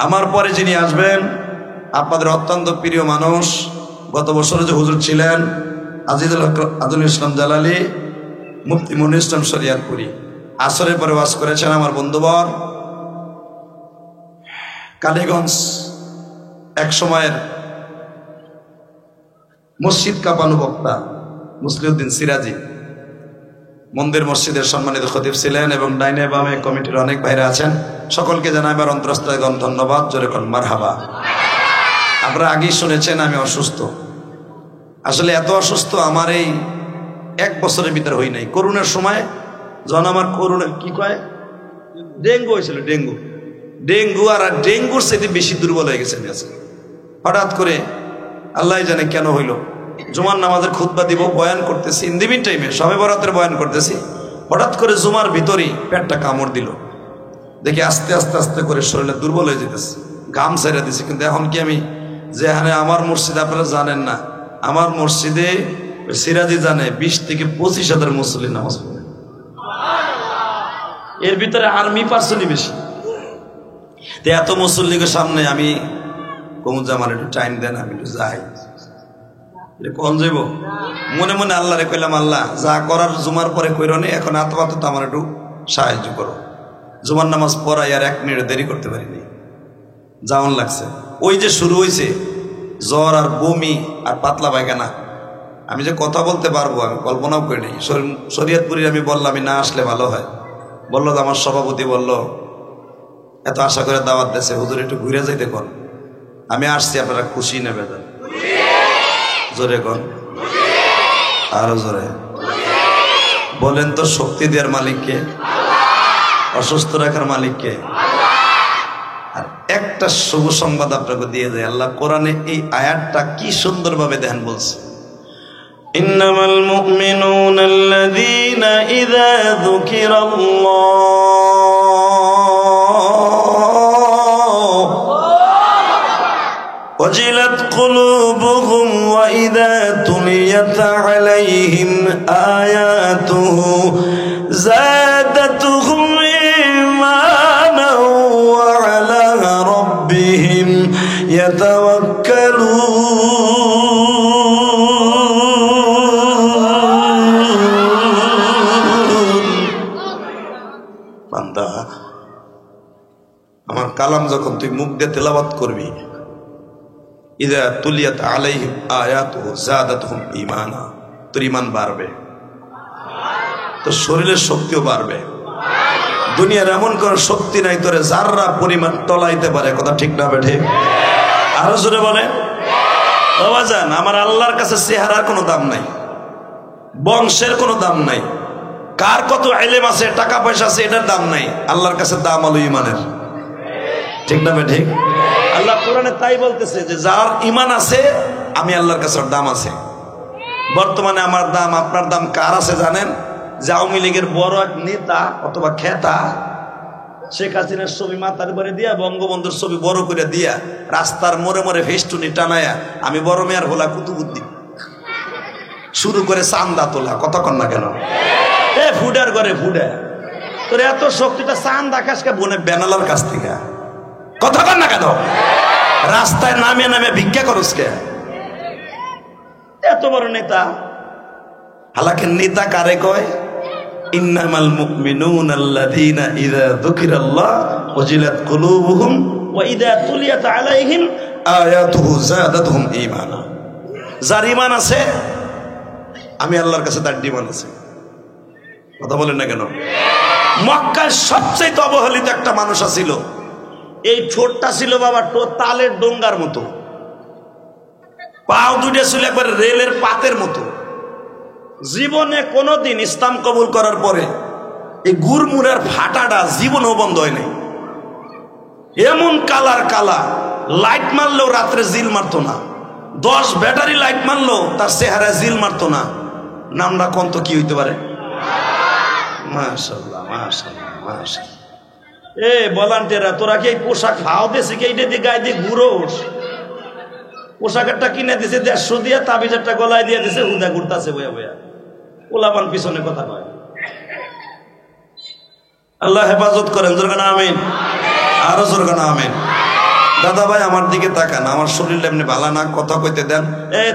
আমার পরে যিনি আসবেন আপনাদের অত্যন্ত প্রিয় মানুষ, গত বছরে যে হুজুর ছিলেন আজিজুল ইসলাম জালালি, মুফতি মনির ইসলাম শরিয়াতপুরি, আসরের পরে ওয়াজ করেছেন আমার বন্ধুবর। কালীগঞ্জ এক সময়ের মসজিদ কাঁপানো বক্তা মুসলিউদ্দিন সিরাজি মন্দির মসজিদের সম্মানিত খতিব ছিলেন, এবং ডাইনে বামে কমিটির অনেক ভাইরা আছেন। সকলকে জানাইবার অন্তরস্থগণ ধন্যবাদ, জোরে কোন মারহাবা। আপনারা আগেই শুনেছেন আমি অসুস্থ। আসলে এত অসুস্থ আমার এই এক বছরের ভিতরে হই নাই। করোনার সময় যখন আমার করোনা কি কয় ডেঙ্গু হয়েছিল, ডেঙ্গু আর ডেঙ্গুর সাথে বেশি দুর্বল হয়ে গেছে আমি আজকে। হঠাৎ করে আল্লাহ জানে কেন হইল, জুমার নামাজের খুতবা দিব, বয়ান করতেছি, ইন্দিমিন টাইমে সবে বরাতের বয়ান করতেছি, হঠাৎ করে জুমার ভিতরেই পেটটা কামড় দিল। দেখি আস্তে আস্তে আস্তে করে শরীরে দুর্বল হয়ে যেতেছে, ঘাম ছেড়ে দিছি। কিন্তু এখন কি আমি যেখানে আমার মসজিদে, আপনারা জানেন না, আমার মসজিদে সিরাজি জানে 20 থেকে 25,000 মুসল্লি নামাজ পড়ে, এর ভিতরে আর্মি পার্সনই বেশি। তো এত মুসল্লিকে সামনে আমি কমুজ্জামান একটু টাইম দেন, আমি একটু যাই। কোন যাইব মনে মনে আল্লাহরে কইলাম, আল্লাহ যা করার জুমার পরে কইরনি, এখন আপাতত আমার একটু সাহায্য করো। জুমার নামাজ পড়াই আর 1 মিনিট দেরি করতে পারিনি, যেমন লাগছে। ওই যে শুরু হয়েছে জ্বর আর বমি আর পাতলা পায়খানা, আমি যে কথা বলতে পারবো আমি কল্পনাও করিনি। শরীয়তপুরি আমি বললাম আমি না আসলে ভালো হয়, বললো তো আমার সভাপতি বলল এত আশা করে দাওয়াত দিয়েছে, হুজুর একটু ঘুরে যাইতে কোন। আমি আসছি, আপনারা খুশি নেবে দেন, জোরে কোন, আরো জোরে বলেন তো। শক্তি দেওয়ার মালিককে, অসুস্থ রাখার মালিককে। আর একটা শুভ সংবাদ আপনাকে দিয়ে যায়, আল্লাহ কোরআনে এই আয়াতটা কি সুন্দরভাবে দেখেন বলছে, ইন্নামাল মুমিনুনা আল্লাযীনা ইযা যুকিরাল্লাহ ওয়াজিলাত কুলুবুহুম ওয়া ইযা তুলিয়াত আলাইহিম আয়াতুহু যাদাতুহুম ঈমানান ওয়া আলা রাব্বিহিম ইয়াতাওয়াক্কালুন। বান্দা, আমার কালাম যখন তুই মুখ দিয়ে তেলাওয়াত করবি, ইযা তুলিয়াত আলাইহিম আয়াতুহু যাদাতুহুম ঈমানা, তোর ঈমান বাড়বে, তোর শরীরের শক্তিও বাড়বে। দুনিয়ার এমন কোন শক্তি নাই তোরে জাররা পরিমাণ টলাইতে পারে, কথা ঠিক না বেঠে? আরো জোরে বলে বাবা জান, আমার আল্লাহর কাছে চেহারার কোনো দাম নাই, বংশের কোনো দাম নাই, কার কত ইলম আছে, টাকা পয়সা আছে, এটার দাম নাই। আল্লাহর কাছে দাম হলো ঈমানের, ঠিক না বেঠে? আল্লাহ কোরআনে তাই বলতেছে যে যার ঈমান আছে আমি আল্লাহর কাছে ওর দাম আছে। বর্তমানে আমার দাম আপনার দাম কার আছে জানেন? যে আওয়ামী লীগের বড় এক নেতা অথবা খেতা শেখ হাসিনার ছবি মাথার উপরে দিয়া, বঙ্গবন্ধুর ছবি বড় করে দিয়া, রাস্তার মোড়ে মোড়ে ফেস্টুনি টানায়া আমি বড় মেয়ার হলা কুতুবুদ্দিন শুরু করে চান্দা তোলা, কতক্ষণ না কেন এ ফুডার করে ফুডা, তোর এত শক্তিটা চান্দা খাসকে বনে বেনালার কাছ থেকে, কতক্ষণ না কেন রাস্তায় নামে নামে ভিক্ষা করস কে? এত বড় নেতা। হালাকে নেতা কারে কয়? ইন্নামাল মুমিনুনা আল্লাযীনা ইযা যুকিরাল্লাহ ওয়াজিলাত কুলুবুহুম ওয়া ইযা তুলিয়াত আলাইহিম আয়াতুহু যাদাতুহুম ঈমানা। যার ঈমান আছে আমি আল্লাহর কাছে তার ডিমান্ড আছে, কথা বলেন না কেন? মক্কায় সবচেয়ে অবহেলিত একটা মানুষ ছিল। এই ঠোঁটটা ছিল বাবা তালের ডোঙ্গার মতো, পাও দুটো ছিল একবার রেলের পাতের মতো। জীবনে কোনোদিন ইসলাম কবুল করার পরে এই গুড়মুড়ার ফাটাটা জীবনেও বন্ধ হয় নাই। এমন কালার কালা, লাইট মারলেও রাত্রে জিল মারতো না, 10 ব্যাটারি লাইট মারলেও তার চেহারা জিল মারতো না। নামটা কোন তো কি হইতে পারে? মাশাআল্লাহ মাশাআল্লাহ মাশাআল্লাহ। এ ভলান্টিয়াররা, তোরা কি এই পোশাক হাও দেশে কি এইটা দিয়ে গায়ে দিয়ে ঘুরোস? পোশাকেরটা কিনে দিছে 150 দিয়ে, তাবিজেরটা গলায় দিয়ে দিছে, হুদা ঘুরতাছে বয়া বয়া, ওলাপান পিছনে কথা কয়। আল্লাহ হেফাজত করেন, জোরগানা আমিন, আরো জোরগানা আমিন। দাদা ভাই আমার দিকে তাকান, আমার শরীর এমনি ভালো না, কথা কইতে দেন।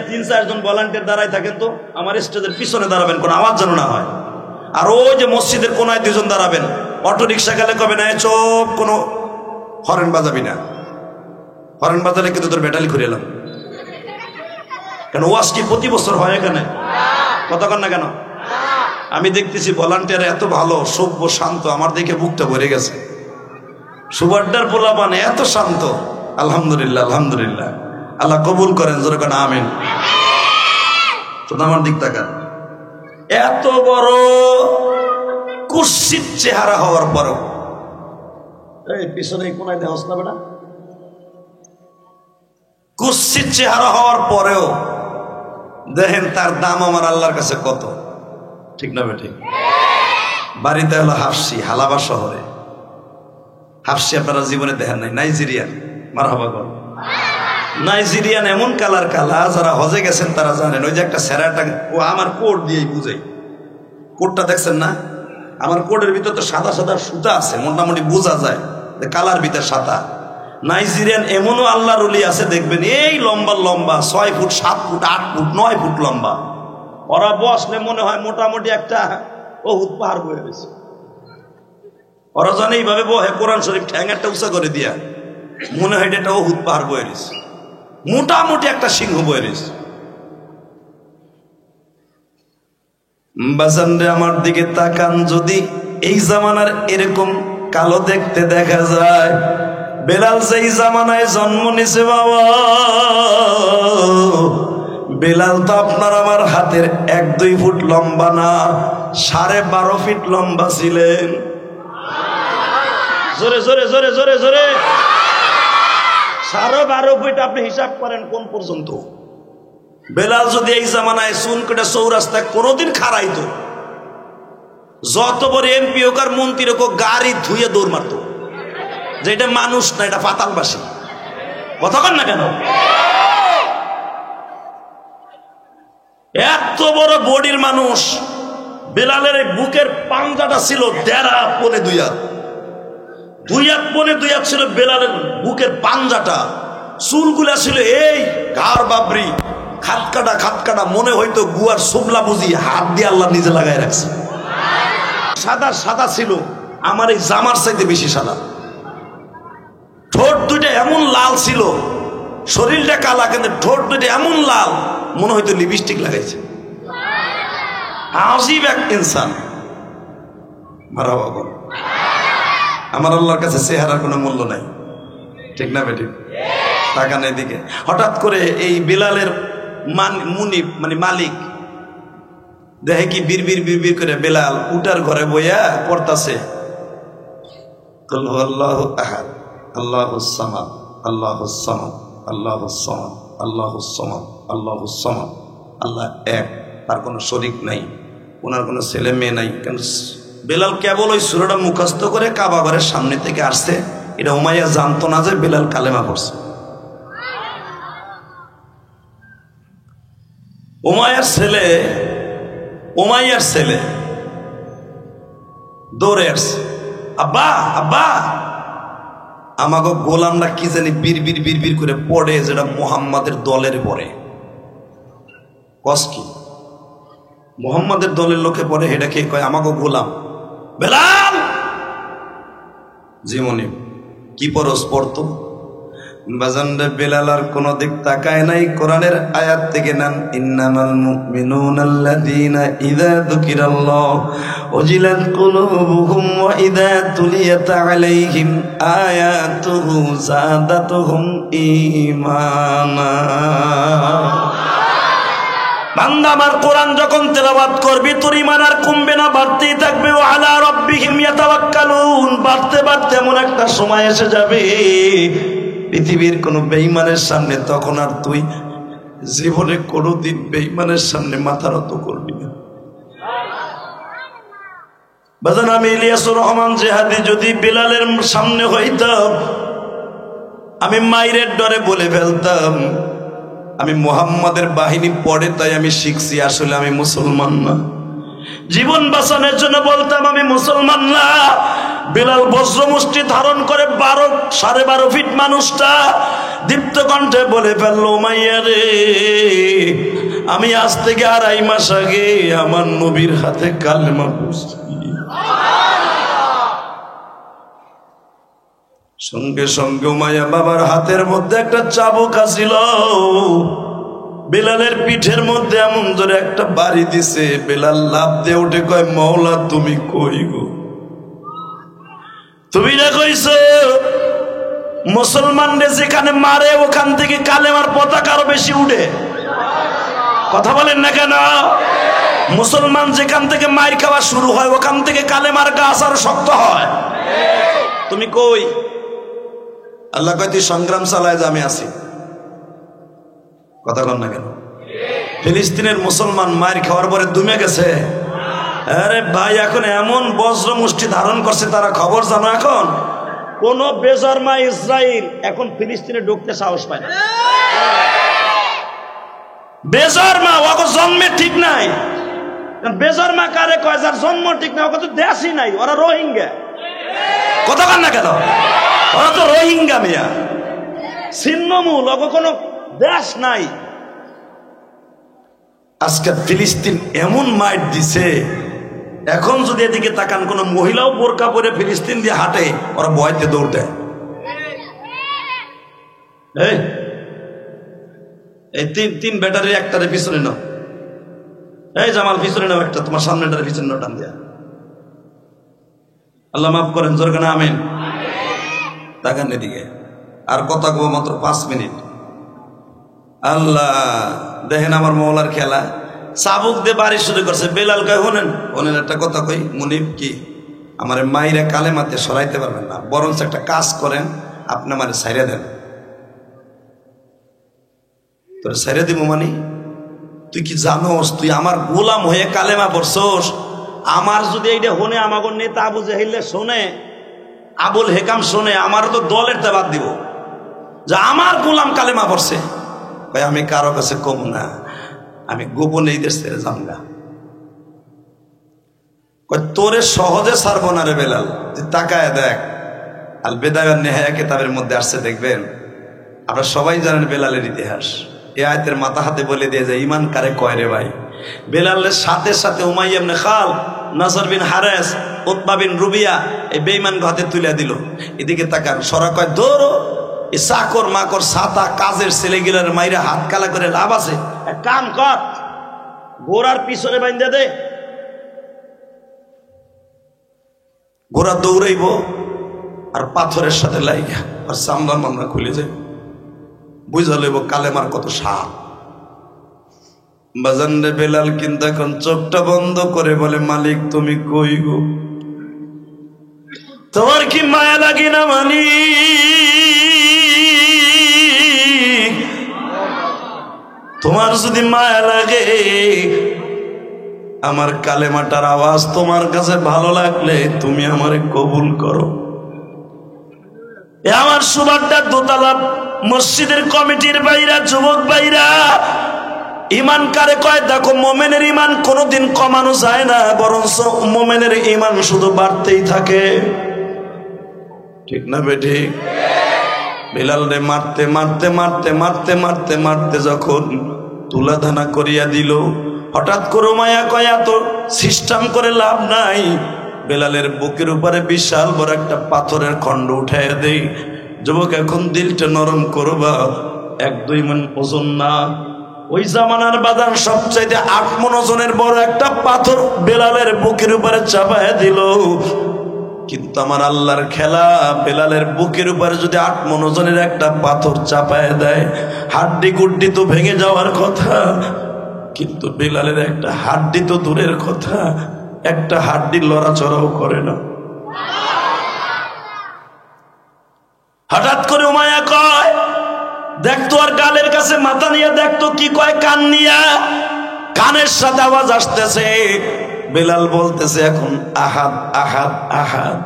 3-4 জন ভলান্টিয়ার দাঁড়াই থাকেন তো, আমার স্টেজের পিছনে দাঁড়াবেন, কোনো আওয়াজ যেন না হয়। আর ওই যে মসজিদের কোনায় 2 জন দাঁড়াবেন, অটো রিক্সা গেলে কবে না চোপ, কোনো হরেন বাজাবি না, হরেন বাজালে কিন্তু তোর ব্যাটালি ঘুরে এলাম। কেন ওয়াজ কি প্রতি বছর হয় এখানে? কথা কন না কেন? আমি দেখতেছি ভলান্টিয়ার এত ভালো, সভ্য, শান্ত, আমার দেখে বুকটা ভরে গেছে। সুবাড্ডার পোলাপান এত শান্ত, আলহামদুলিল্লাহ আলহামদুলিল্লাহ। আল্লাহ কবুল করেন, জোরে কেন আমিন। তো আমার দিক তাকান, এত বড় কুৎসিত চেহারা হওয়ার পরও, এই পিছনে কোনায় দেহস না বেটা, কুৎসিত চেহারা হওয়ার পরেও দেখেন তার দাম আমার আল্লাহর কাছে কত, ঠিক না বেঠিক? বাড়িতে হলো হাফসি, হালাবা শহরে। হাফসি আপনারা জীবনে দেখেন নাই? নাইজেরিয়ান, মারহাবা বল। নাইজেরিয়ান এমন কালার কালা, যারা হজে গেছেন তারা জানেন। ওই যে একটা সেরাটা, ও আমার কোট দিয়েই বুঝাই, কোটটা দেখছেন না? আমার কোটের ভিতর তো সাদা সাদা সুতা আছে, মোটামুটি বোঝা যায় যে কালার ভিতর সাদা। নাইজেরিয়ান এমনও আল্লাহর ওলি আছে দেখবেন, এই লম্বা লম্বা, 6 ফুট 7 ফুট 8 ফুট 9 ফুট লম্বা। ওরা বসলে মনে হয় মোটামুটি একটা উহুদ পাহাড় বয়ে গেছে। ওরা জানে এইভাবে বহে, কোরআন শরীফ ঠ্যাং একটা উঁচা করে দিয়া, মনে হয় এটা উহুদ পাহাড় বয়ে গেছে, মোটামুটি একটা সিংহ বয়ে গেছে। বাজানরে আমার দিকে তাকান, যদি এই জামানার এরকম কালো দেখতে দেখা যায়, বেলাল যেই জামানায় জন্ম নিছে বাবা, বেলাল তো আপনার আমার হাতের 1-2 ফুট লম্বা না, 12.5 ফিট লম্বা ছিলেন। জোরে জোরে জোরে জোরে জোরে 12.5 ফিট। আপনি হিসাব করেন কোন পর্যন্ত। বেলাল যদি এই জামানায় চুনকাটা চৌরাস্তায় কোনোদিন খাড়াইতো, যত বড় এমপি হোক আর মন্ত্রী হোক, গাড়ি ধুয়ে দৌড় মারতো, যে এটা মানুষ না, এটা পাতালবাসী। কথা কন না কেন? এত বড় বডির মানুষ। বেলালের বুকের পাঞ্জাটা ছিল 1.5 পনে 2 হাত, 2 হাত পনে 2 হাত ছিল বেলালের বুকের পাঞ্জাটা। চুলগুলা ছিল এই ঘাড় বাবরি, খাতকাটা খাতকাটা, মনে হইতো গুয়ার সুবলা বুঝি হাত দিয়ে আল্লাহ নিজে লাগাই রাখছে। সাদা সাদা ছিল, আমার এই জামার চাইতে বেশি সাদা। ঠোঁট দুইটা এমন লাল ছিল, শরীরটা কালা কিন্তু ঠোঁট দুইটা এমন লাল, মনে হইতো লিপস্টিক লাগাইছে। আজীব এক ইনসান। মারহাবা বল। আমার আল্লাহর কাছে চেহারার কোনো মূল্য নাই, ঠিক না বেটি? তাকান এদিকে। হঠাৎ করে এই বেলালের মুনিব মানে মালিক দেখে কি বিড়বিড় বিড়বিড় করে বেলাল উটার ঘরে বইয়া পড়তাছে, আল্লাহু আহাদ আল্লাহুস সামাদ আল্লাহুস সামাদ আল্লাহুস সামাদ আল্লাহুস সামাদ আল্লাহুস সামাদ। আল্লাহ এক, তার কোনো শরীক নাই, ওনার কোনো ছেলে মেয়ে নাই। কেন বেলাল কেবল ওই সূরাটা মুখস্থ করে কাবা ঘরের সামনে থেকে আসছে, এটা উমাইয়া জানতো না যে বেলাল কালেমা পড়ছে। উমাইয়ার ছেলে দৌড়ে আসছে, আব্বা আব্বা, আমাকে গোলামরা কি জানি বিড়বিড় বিড়বিড় করে পড়ে, যেটা মুহাম্মাদের দলের পড়ে। কস কি মুহাম্মাদের দলের লোকে পড়ে, এটা কে কয়? আমাকে গোলাম। বেলাল জীবনে কি পরস পড়তো? বাজানরে বেলাল আর কোন দিক তাকায় নাই, কোরআনের আয়াত থেকে নাম ইন্নামাল মুমিনুনাল্লাযীনা ইযা যুকিরাল্লাহু ওয়াজিলাত কুলুবুহুম ওয়া ইযা তুলিয়াত আলাইহিম আয়াতুহু যাদাতুহুম ঈমানা। বান্দা আমার কোরআন যখন তেলাওয়াত করবি তোর ঈমান আর কমবে না, বাড়তেই থাকবে। ওয়া আলা রাব্বিহিম ইয়াতাওয়াক্কালুন, বাড়তে বাড়তে এমন একটা সময় এসে যাবে পৃথিবীর কোন বেঈমানের সামনে তখন আর তুই জীবনে কোনোদিন বেঈমানের সামনে মাথা নত করবি না। বাজান আমি ইলিয়াসুর রহমান জিহাদি যদি বেলালের সামনে হইতাম, আমি মাইরের ডরে বলে ফেলতাম আমি মুহাম্মাদের বাহিনী পড়ে তাই আমি শিখছি, আসলে আমি মুসলমান না। জীবন বাঁচানোর জন্য বলতাম আমি মুসলমান না। বেলাল বজ্রমুষ্টি ধারণ করে 12.5 ফিট মানুষটা দীপ্ত কণ্ঠে বলে ফেললো, উমাইয়া রে, আমি আজ থেকে 2.5 মাস আগে আমার নবীর হাতে কালেমা পড়ছি। সঙ্গে সঙ্গে উমাইয়া বাবার হাতের মধ্যে একটা চাবুক আছিল, বেলালের পিঠের মধ্যে এমন ধরে একটা বাড়ি দিছে। বেলাল লাফ দিয়ে উঠে কয়, মওলা তুমি কই গো? তুমি না কইছো মুসলমানরে যেখানে মারে ওখান থেকে কালেমার পতাকা আরো বেশি উঠে। কথা বলেন না কেন? মুসলমান যেখান থেকে মার খাওয়া শুরু হয় ওখান থেকে কালেমার গাছ আরো শক্ত হয়। তুমি কই? আল্লাহ কয় তুই সংগ্রাম চালায় যে আমি আছি। কথা কন না কেন? ফিলিস্তিনের মুসলমান মার খাওয়ার পরে দুমে গেছে। আরে ভাই, এখন এমন বজ্র মুষ্টি ধারণ করছে তারা, খবর জানো এখন কোন বেজরমা ইসরাইল এখন ফিলিস্তিনে ঢুকতে সাহস পায় না। বেজরমা ওকে জন্মে ঠিক নাই। বেজরমা কারে কয়? যার জন্ম ঠিক নাই, ওকে তো দেশই নাই, ওরা রোহিঙ্গা। কথা কন না কেন? ওরা তো রোহিঙ্গা মিয়া, ছিন্নমূল, ওকে কোনো দেশ নাই। আজকে ফিলিস্তিন এমন মাইট দিছে, এখন যদি এদিকে তাকান কোন মহিলাও বোরকা পরে ফিলিস্তিন দিয়ে হাঁটে, ওরা ভয়তে দৌড় দেয়। এই তিন ব্যাটারি একটারে পিছনে নাও, এই জামাল পিছনে নাও একটা, তোমার সামনেটারে পিছনে নাও, টান দিয়া। আল্লাহ মাফ করেন, জোরে কেন আমিন। তাকান এদিকে, আর কথা কব মাত্র 5 মিনিট। আল্লাহ দেখেন আমার মওলার খেলা, চাবুক দিয়ে বাড়ি শুরু করছে। বেলাল কয়, হোনেন একটা কথা কই, মুনিব কি আমার মাইরা কালেমাতে সরাইতে পারবেন না, বরঞ্চ একটা কাজ করেন, আপনি আমার ছাইরা দেন। তোর ছাইরা দিব মানে? তুই কি জানোস তুই আমার গোলাম হয়ে কালেমা পড়ছস? আমার যদি এইটা হনে আমাকে নেতা আবু জাহিল শোনে, আবুল হেকাম শোনে, আমার তো দলের বাদ দিব যে আমার গোলাম কালেমা পড়ছে। ভাই আমি কারো কাছে কম না, আমি গোপনে এই দেশ ছেড়ে যামগা। তোরে সহজে ছাড়বো না রে বেলাল, তুই তাকায় দেখ। আল বেদায়া নেহায়া কিতাবের মধ্যে আসছে, দেখবেন। আপনারা সবাই জানেন বেলালের ইতিহাস। এই আয়াতের মাথা হাতে বলে দিয়ে যায় ঈমান কারে কয় রে ভাই। বেলালের সাথে সাথে উমাইয়া ইবনে খালদ, নাসর বিন হারেস, উতবা বিন রুবিয়া এই বেঈমান হাতে তুলে দিল। এদিকে তাকান, সরা কয় দৌড়ো, এই চাকর মাকর ছাতা কাজের ছেলেগুলার মাইরা হাত কালা করে লাভ আছে? এক কাম কর, ঘোড়ার পিছনে বাইন্ধা দে, ঘোড়া দৌড়াইব আর পাথরের সাথে লাইগা আর চামড়া মামলা খুলে যায়, বুঝা লইব কালেমার কত সাপ। বাজান রে বেলাল কিন্তু এখন চোখটা বন্ধ করে বলে, মালিক তুমি কই গো? তোমার কি মায়া লাগে না মালিক? তোমার যদি মায়া লাগে, আমার কালেমাটার আওয়াজ তোমার কাছে ভালো লাগলে তুমি আমারে কবুল করো। আমার সুবাড্ডা দোতলা মসজিদের কমিটির ভাইরা, যুবক ভাইরা, ঈমান কারে কয় দেখো, মোমেনের ঈমান কোনোদিন কমানো যায় না, বরঞ্চ মোমেনের ঈমান শুধু বাড়তেই থাকে। ঠিক না বেঠি? বেলাল রে মারতে মারতে মারতে মারতে মারতে মারতে যখন তুলাধানা করিয়া দিল, হঠাৎ করে মায়া কয়া তো সিস্টেম করে লাভ নাই। বেলালের বুকের উপরে বিশাল বড় একটা পাথরের খণ্ড উঠাইয়া দেই। যুবক এখন দিলটা নরম করবা, 1-2 মণ ওজন না। ওই জামানার বাজার সবচাইতে 8 মণ ওজনের বড় একটা পাথর বেলালের বুকের উপরে চাপায় দিল। কিন্তু আমার আল্লাহর খেলা, বেলালের বুকের উপরে যদি 8 মণ ওজনের একটা পাথর চাপায় দেয়, হাড্ডি গুড্ডি তো ভেঙে যাওয়ার কথা, কিন্তু বেলালের একটা হাড্ডি তো দূরের কথা, একটা হাড্ডি লড়াচড়াও করে না। হঠাৎ করে উমাইয়া কয়, দেখতো আর গালের কাছে মাথা নিয়ে দেখতো কি কয়, কান নিয়া, কানের সাথে আওয়াজ আসতেছে। বেলাল বলতেছে এখন আহাদ আহাদ আহাদ।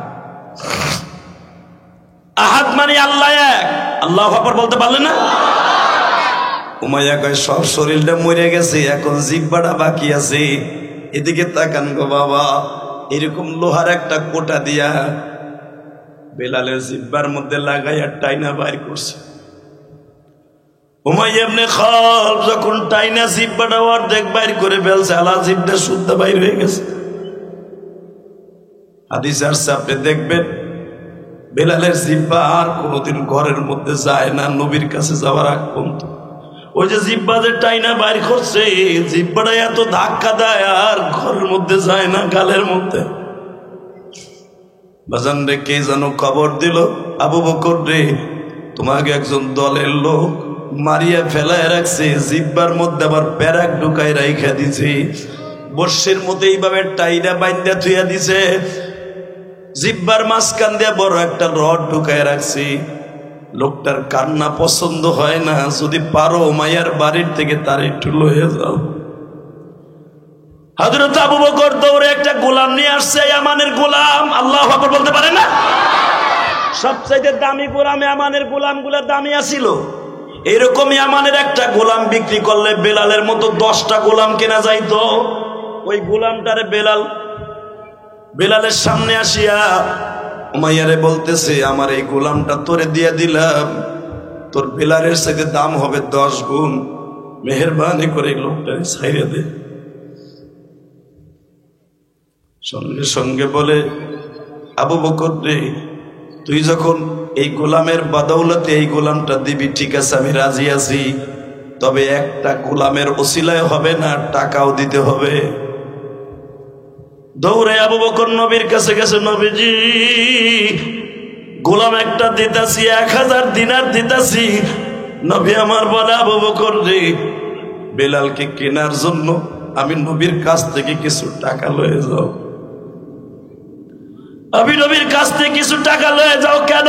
আহাদ মানে আল্লাহ এক। আল্লাহু আকবার বলতে পারলে না? উমাইয়া কয় সব শরীরটা মরে গেছে, এখন জিহ্বাটা বাকি আছে। এদিকে তাকান গো বাবা, এরকম লোহার একটা কোটা দিয়া বেলালের জিহ্বার মধ্যে লাগাইয়া টাইনা বাইর করছে। উমাইয়া ইবনে খালদ যখন টাইনা জিহ্বাটা অর্ধেক বাইর করে ফেলছে, আলা জিহ্বা শুদ্ধ বাইর হয়ে গেছে। হাদিস আসছে, আপনি দেখবেন বেলালের জিহ্বা আর কোনোদিন ঘরের মধ্যে যায় না নবীর কাছে যাওয়ার আগ পর্যন্ত। ওই যে জিহ্বা যে টাইনা বাইর করছে, জিহ্বাটা এত ধাক্কা দেয় আর ঘরের মধ্যে যায় না, গালের মধ্যে। বাজান রে, কে যেন খবর দিল, আবু বকর রে, তোমাকে একজন দলের লোক মারিয়া ফেলায় রাখছে, জিহ্বার মধ্যে আবার প্যারাক ঢুকায় রাইখা দিছে, বর্ষের মতো এইভাবে টাইনা বাইন্দা থুইয়া দিছে, জিহ্বার মাঝখান দিয়ে বড় একটা রড ঢুকায় রাখছে। লোকটার কান্না পছন্দ হয় না, যদি পারো মায়ার বাড়ির থেকে তার একটু লয়ে যাও। হযরত আবু বকর দৌড়ে একটা গোলাম নিয়ে আসছে, ইয়ামানের গোলাম। আল্লাহু আকবার বলতে পারে না? সবচাইতে দামি গোলাম, ইয়ামানের গোলামগুলো দামি আছিল। এরকম ইয়ামানের একটা গোলাম বিক্রি করলে বেলালের মতো 10টা গোলাম কেনা যাইতো। ওই গোলামটারে বেলালের সামনে আসিয়া উমাইয়ারে বলতেছে, আমার এই গোলামটা তোরে দিয়ে দিলাম, তোর বেলালের সাথে দাম হবে 10 গুণ, মেহেরবানি করে এই লোকটারে ছাইরে দে। সঙ্গে সঙ্গে বলে, আবু বকর রে, তুই যখন এই গোলামের বাদৌলতে এই গোলামটা দিবি, ঠিক আছে, আমি রাজি আছি, তবে একটা গোলামের ওসিলায় হবে না, টাকাও দিতে হবে। দৌড়ে আবু বকর নবীর কাছে গেছে, নবীজি গোলাম একটা দিতাছি, 1000 দিনার দিতাছি। নবী আমার বলে, আবু বকর রে, বেলালকে কেনার জন্য আমি নবীর কাছ থেকে কিছু টাকা লয়ে যাও। আমি নবীর কাছ থেকে কিছু টাকা লয়ে যাও কেন?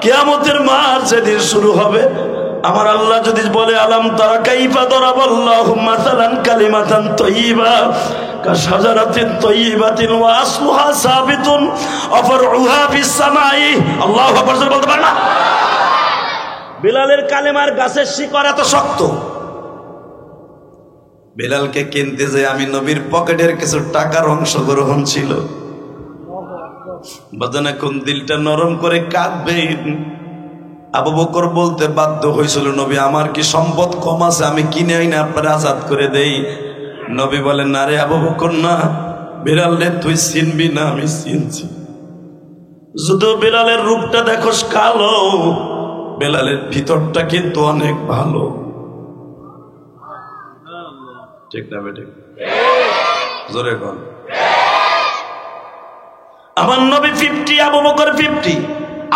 কিয়ামতের মাস যেদিন শুরু হবে, আমার আল্লাহ যদি বলে, আলাম তারা কাইফা দরাবাল্লাহু মাসালান কালিমাতান তাইয়্যিবা কাশাজারাতিন তাইয়্যিবাতিন ওয়া আসলুহা সাবিতুন ওয়া ফারউহা ফিস সামাই। আল্লাহু আকবার বলতে পারে না? বেলালের কালেমার গাছের শিকড় এত শক্ত। বেলালকে কিনতে যে আমি নবীর পকেটের কিছু টাকার অংশগ্রহণ ছিল। বাজান এখন দিলটা নরম করে কাঁদবে। আবু বকর বলতে বাধ্য হয়েছিল, নবী আমার কি সম্পদ কম আছে, আমি কিনে আইনা আপনার আজাদ করে দেই। নবী বলেন, না রে আবু বকর না, বেলাল রে তুই চিনবি না, আমি চিনছি। শুধু বেলালের রূপটা দেখোস কালো, বেলালের ভিতরটা কিন্তু অনেক ভালো। ঠিক না বেটে? জোরে কর। আমার নবী 50, আবু বকর 50।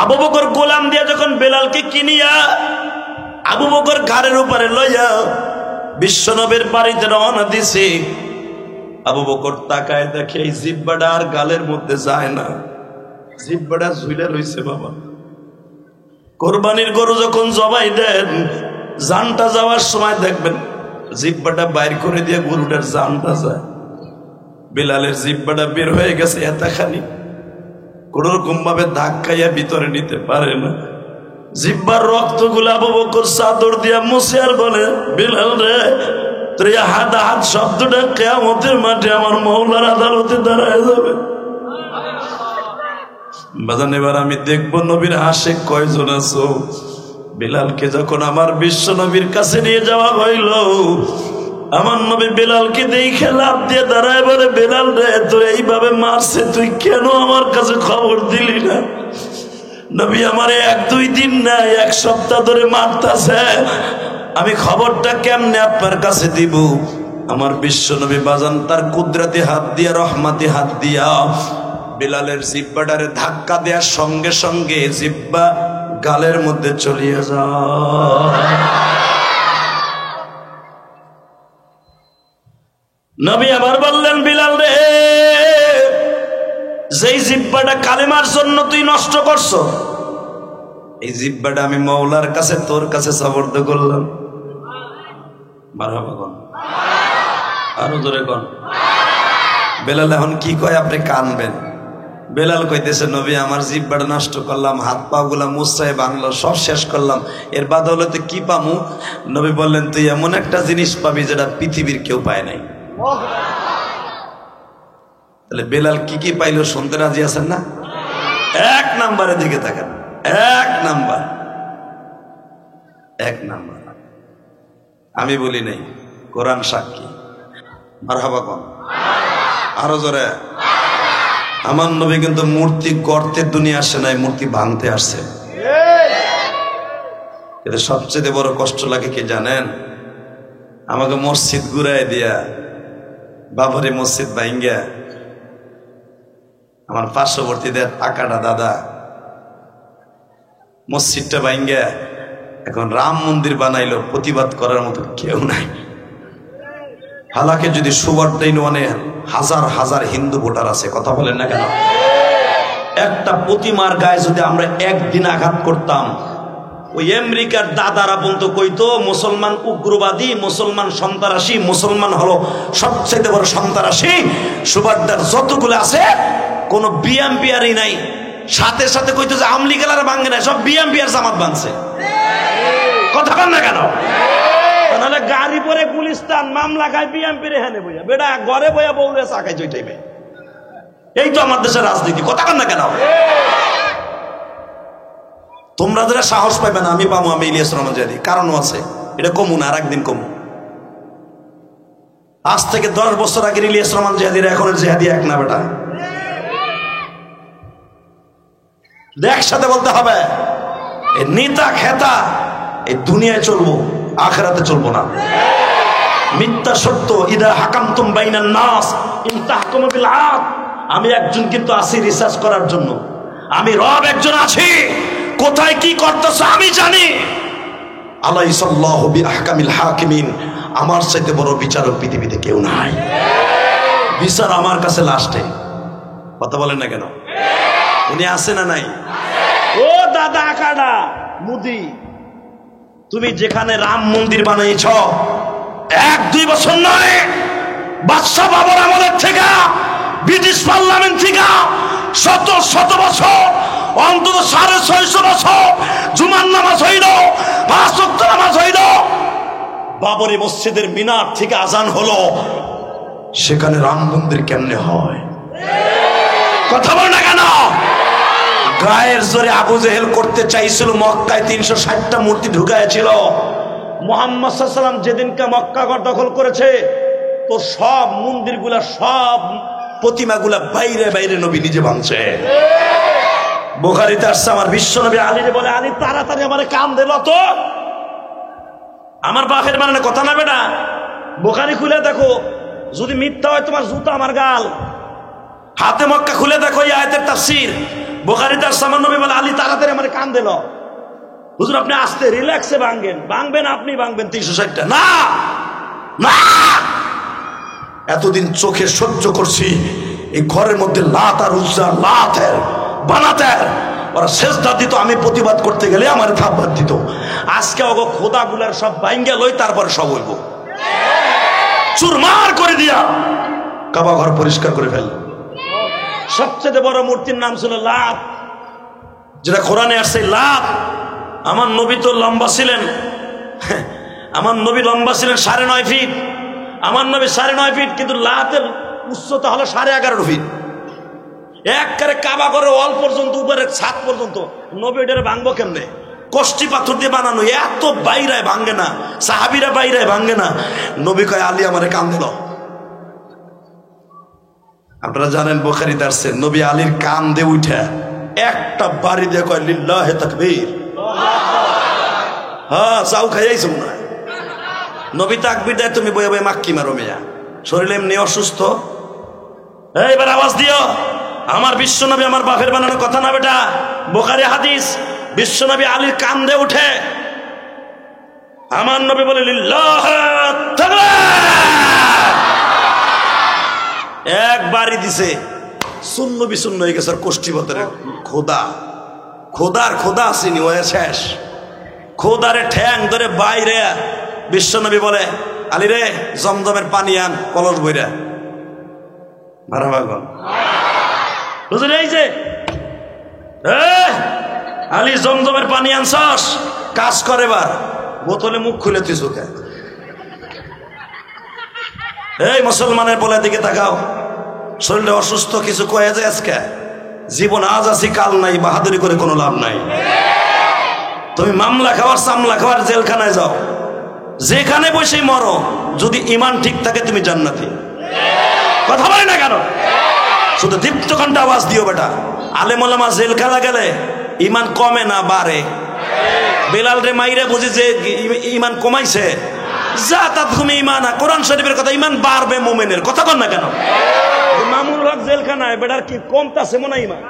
আবু বকর গোলাম দিয়া যখন বেলালকে কিনিয়া আবু বকর ঘাড়ের উপরে লইয়া বিশ্বনবীর বাড়িতে রওনা দিছে, আবু বকর তাকায় দেখে এই জিহ্বাটা আর গালের মধ্যে যায় না, জিহ্বাটা ঝুলে রইছে। বাবা, কোরবানির গরু যখন জবাই দেন, জানটা যাওয়ার সময় দেখবেন জিহ্বাটা বাইর করে দিয়ে গরুটার জানটা যায়। বেলালের জিহ্বাটা বের হয়ে গেছে এতখানি, কোন রকম ভাবে ধাক্কাইয়া ভিতরে নিতে পারে না। জিহ্বার রক্ত গুলা আবু বকর চাদর দিয়া মুছে আর বলে, বেলাল রে, তোর হাত হাত শব্দটা কিয়ামতের মাঠে আমার মওলার আদালতে দাঁড়ায় যাবে। বাজান, এবার আমি দেখবো নবীর আশিক কয়জন আছো। বেলালকে যখন আমার বিশ্ব নবীর কাছে নিয়ে যাওয়া হইল, আমার নবী বেলালকে দেখে লাফ দিয়ে দাঁড়ায় বলে, বেলাল রে, তোর এইভাবে মারছে, তুই কেন আমার কাছে খবর দিলি না? নবী আমারে 1-2 দিন না 1 সপ্তাহ ধরে মারতাছে। আমি খবরটা কেমনে আপনার কাছে দিব? আমার বিশ্ব নবী বাজান তার কুদরতি হাত দিয়া, রহমতি হাত দিয়া বিলালের জিব্বাটারে ধাক্কা দেওয়ার সঙ্গে সঙ্গে জিব্বা গালের মধ্যে চলিয়ে যায়। নবী আবার বললেন, বিলাল রে, যেই জিব্বাটা কালেমার জন্য তুই নষ্ট করছো, এই জিব্বাটা আমি মওলার কাছে তোর কাছে সবর্দ করলাম। মারহাবা কোন, আরো জোরে কোন। বেলাল এখন কি কয়? আপনি কানবেন। বেলাল কইতেছে, নবী আমার জিব্বাটা নষ্ট করলাম, হাত পা গুলা মুছায় বাংলো, সব শেষ করলাম, এর বাদৌলতে কি পামু? নবী বললেন, তুই এমন একটা জিনিস পাবি যেটা পৃথিবীর কেউ পায় নাই। তাহলে বেলাল কি কি পাইলো শুনতে রাজি আছেন না? 1 নাম্বারের দিকে তাকান। 1 নাম্বার, 1 নাম্বার। আমি বলি নাই, কোরআন সাক্ষী। মারহাবা কোন, আরো জোরে। আমার নবী কিন্তু মূর্তি গর্তের দুনিয়া আসে নাই, মূর্তি ভাঙতে আসছে। কিন্তু সবচেয়ে বড় কষ্ট লাগে কি জানেন? আমাকে মসজিদ ঘুরাই দিয়া, বাবরি মসজিদ ভাঙ্গা, আমার পার্শ্ববর্তীদের টাকাটা দাদা মসজিদটা ভাঙ্গা এখন রাম মন্দির বানাইলো, প্রতিবাদ করার মতো কেউ নাই। হালাকে যদি সুবর্ণ ওয়ানে হাজার হাজার হিন্দু ভোটার আছে, কথা বলেন না কেন? একটা প্রতিমার গায়ে যদি আমরা একদিন আঘাত করতাম, ওই আমেরিকার দাদারা পর্যন্ত কইতো মুসলমান উগ্রবাদী, মুসলমান সন্ত্রাসী, মুসলমান হলো সবচেয়ে বড় সন্ত্রাসী। সুবাদদার যতগুলো আছে কোন বিএমপিআরই নাই, সাথে সাথে কইতো যে আমলি গেলার ভাঙে নাই, সব বিএমপিআর জামাত ভাঙছে। কথা বল না কেন? তাহলে গাড়ি পরে গুলিস্তান মামলা খায় বিএমপি রে হেনে বইয়া, বেটা ঘরে বইয়া বউলে চাকাই ওই টাইমে। এই তো আমার দেশের রাজনীতি। কথা বল না কেন? তোমরা যারা সাহস পাইবে না, আমি পাবো। আমি ইলিয়াস রহমান জিহাদি, কারণও আছে, এটা কমু না, আর একদিন কমু। আজ থেকে 10 বছর আগের ইলিয়াস রহমান জিহাদির এখনের জিহাদি এক না বেটা। একসাথে বলতে হবে, এই নেতা খেতা এই দুনিয়ায় চলবো, আখিরাতে চলবো না। মিথ্যা সত্য, ইদা হাকামতুম বাইনান নাস ইন তাহকুমু বিল আদল। আমি একজন কিন্তু আছি রিসার্চ করার জন্য, আমি রব একজন আছি, কোথায় কি করতেছে আমি জানি। আলাইসাল্লাহু বিআহকামিল হাকিমিন, আমার চাইতে বড় বিচারক পৃথিবীতে কেউ নাই। বিচার আমার কাছে লাস্টে। কথা বলেন না কেন? উনি আছে না নাই? ও দাদা কাডা মুদি, তুমি যেখানে রাম মন্দির বানাইছ 1-2 বছর নয়, বাদশা বাবর আমলের থেকে, ব্রিটিশ পার্লামেন্ট থেকে শত শত বছর, অন্তত 650 বছর জুমার নামাজ হইল, 5 ওয়াক্ত নামাজ হইল। বাবরি মসজিদের মিনার থেকে আজান হলো, সেখানে রাম মন্দির কেমনে হয়? কথা বল না কেন? গায়ের জোরে আবু জেহেল করতে চাইছিল, মক্কায় 360টা মূর্তি ঢুকাইছিল। মুহাম্মদ সাল্লাল্লাহু আলাইহি ওয়াসাল্লাম যেদিনকে মক্কা দখল করেছে, তো সব মন্দিরগুলা, সব প্রতিমাগুলা বাইরে বাইরে নবী নিজে ভাঙছে। বুখারীতে আসছে, আমার বিশ্ব নবী আলীরে বলে, আলী তাড়াতাড়ি আমারে কাম দিল তো, আমার বাপের মানে কথা না বেটা। বুখারী খুলে দেখো, যদি মিথ্যা হয় তোমার জুতা আমার গাল। হাতে মক্কা খুলে দেখো, এই আয়াতের তাফসীর। বুখারীতে আসছে, আমার নবী বলে, আলী তাড়াতাড়ি আমারে কাম দিল। হুজুর আপনি আস্তে রিল্যাক্সে ভাঙবেন, ভাঙবেন আপনি ভাঙবেন 360টা না না। এতদিন চোখে সহ্য করছি, এই ঘরের মধ্যে লাত আর উজ্জা, লাতের বানাতের ওরা সেজদা দিত, আমি প্রতিবাদ করতে গেলে আমার থাপ্পড় দিত। আজকে ওগো খোদা গুলার সব ভাঙ্গা লই, তারপরে সব হইব, চুরমার করে দিয়া কাবা ঘর পরিষ্কার করে ফেলল। সবচেয়ে বড় মূর্তির নাম ছিল লাত, যেটা কোরআনে আসছে লাত। আমার নবী তো লম্বা ছিলেন, আমার নবী লম্বা ছিলেন 9.5 ফিট, আমার নবী 9.5 ফিট, কিন্তু লাতের উচ্চতা হলো 11.5 ফিট। একবারে কাবা করে অল পর্যন্ত, উপরে ছাদ পর্যন্ত। নবী ওইটারে ভাঙবো কেমনে? কষ্টি পাথর দিয়ে বানানো, এত বাইরায় ভাঙ্গে না, সাহাবিরা বাইরায় ভাঙ্গে না। নবী কয়, আলী আমারে কান দিল। আপনারা জানেন বুখারীতে আসছে, নবী আলীর কান দিয়ে উঠে একটা বাড়ি দিয়ে কয় লিল্লাহে তাকবীর। হ্যাঁ, চাউ খাইয়াইছ মনে হয়। নবী তাকবীর দেয়, তুমি বয়ে বয়ে মাক্কি মারো মেয়া, শরীর এমনি অসুস্থ। এইবার আওয়াজ দিও, আমার বিশ্বনবী আমার বাপের বানানো কথা না বেটা, বুখারী হাদিস। বিশ্বনবী আলীর কান্দে উঠে, আমার নবী বলে লিল্লাহে তাকবীর, একবারই দিছে, শূন্য বিশূন্য হয়ে গেছে। কোষ্ঠী বতরে খোদা, খোদার খোদা আসেনি, হয়ে শেষ। খোদারে ঠ্যাং ধরে বাইরে বিশ্বনবী বলে, আলী রে জমজমের পানি আন, কলস বইরা মারাবাগন বুঝলে। এই যে আলী জমজমের পানি আনছস, কাজ করে বার, বোতলে মুখ খুলে তুই চোখে। এই মুসলমানের বলে দিকে তাকাও, শরীরে অসুস্থ, কিছু কয়ে যায় আজকে, জীবন আজ আছি কাল নাই, বাহাদুরি করে কোনো লাভ নাই। তুমি মামলা খাওয়ার সামলা খাওয়ার জেলখানায় যাও, যেখানে বসে মরো, যদি ইমান ঠিক থাকে তুমি জান্নাতি। কথা বলে না কেন? শুধু দীপ্ত কণ্ঠে আওয়াজ দিও বেটা। আলেম ওলামা জেলখানা গেলে ইমান কমে না বাড়ে? বেলাল রে মাইরে বুঝি যে ইমান কমাইছে, যা তা তুমি ইমান, কোরআন শরীফের কথা, ইমান বাড়বে মোমেনের। কথা কন না কেন? মামুনুল হক জেলখানায়, বেটার কি কমতাছে মনে হয় ইমান?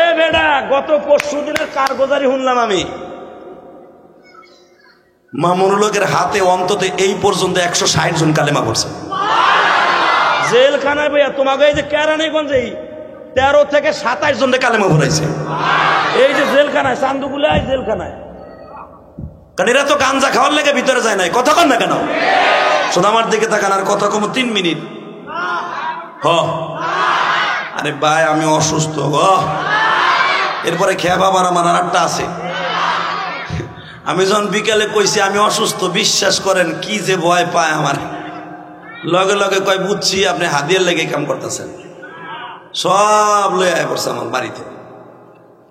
এ বেটা, গত পরশু দিনের কারগোজারি শুনলাম আমি, মামুনুল হকের হাতে অন্তত এই পর্যন্ত 160 জন কালেমা পড়ছে জেলখানায়। ভাইয়া তোমাকে এই যে কেরানীগঞ্জে 13 থেকে 27 জন কালেমা পড়াইছে, এই যে জেলখানায়, চান্দুগুলাই জেলখানায়। কারণ এরা তো গাঞ্জা খাওয়ার লেগে ভিতরে যায় নাই। কথা কন না কেন? শুধু আমার দিকে তাকান, আর কথা কম 3 মিনিট। আরে ভাই আমি অসুস্থ গো, এরপরে খেয়া বাবার আমার আর একটা আছে। আমি যখন বিকালে কইছি আমি অসুস্থ, বিশ্বাস করেন কি যে ভয় পায় আমার। লগে লগে কয় বুঝছি আপনি হাদিয়ার লেগে কাম করতেছেন, সব লয়ে আয় পড়ছে আমার বাড়িতে।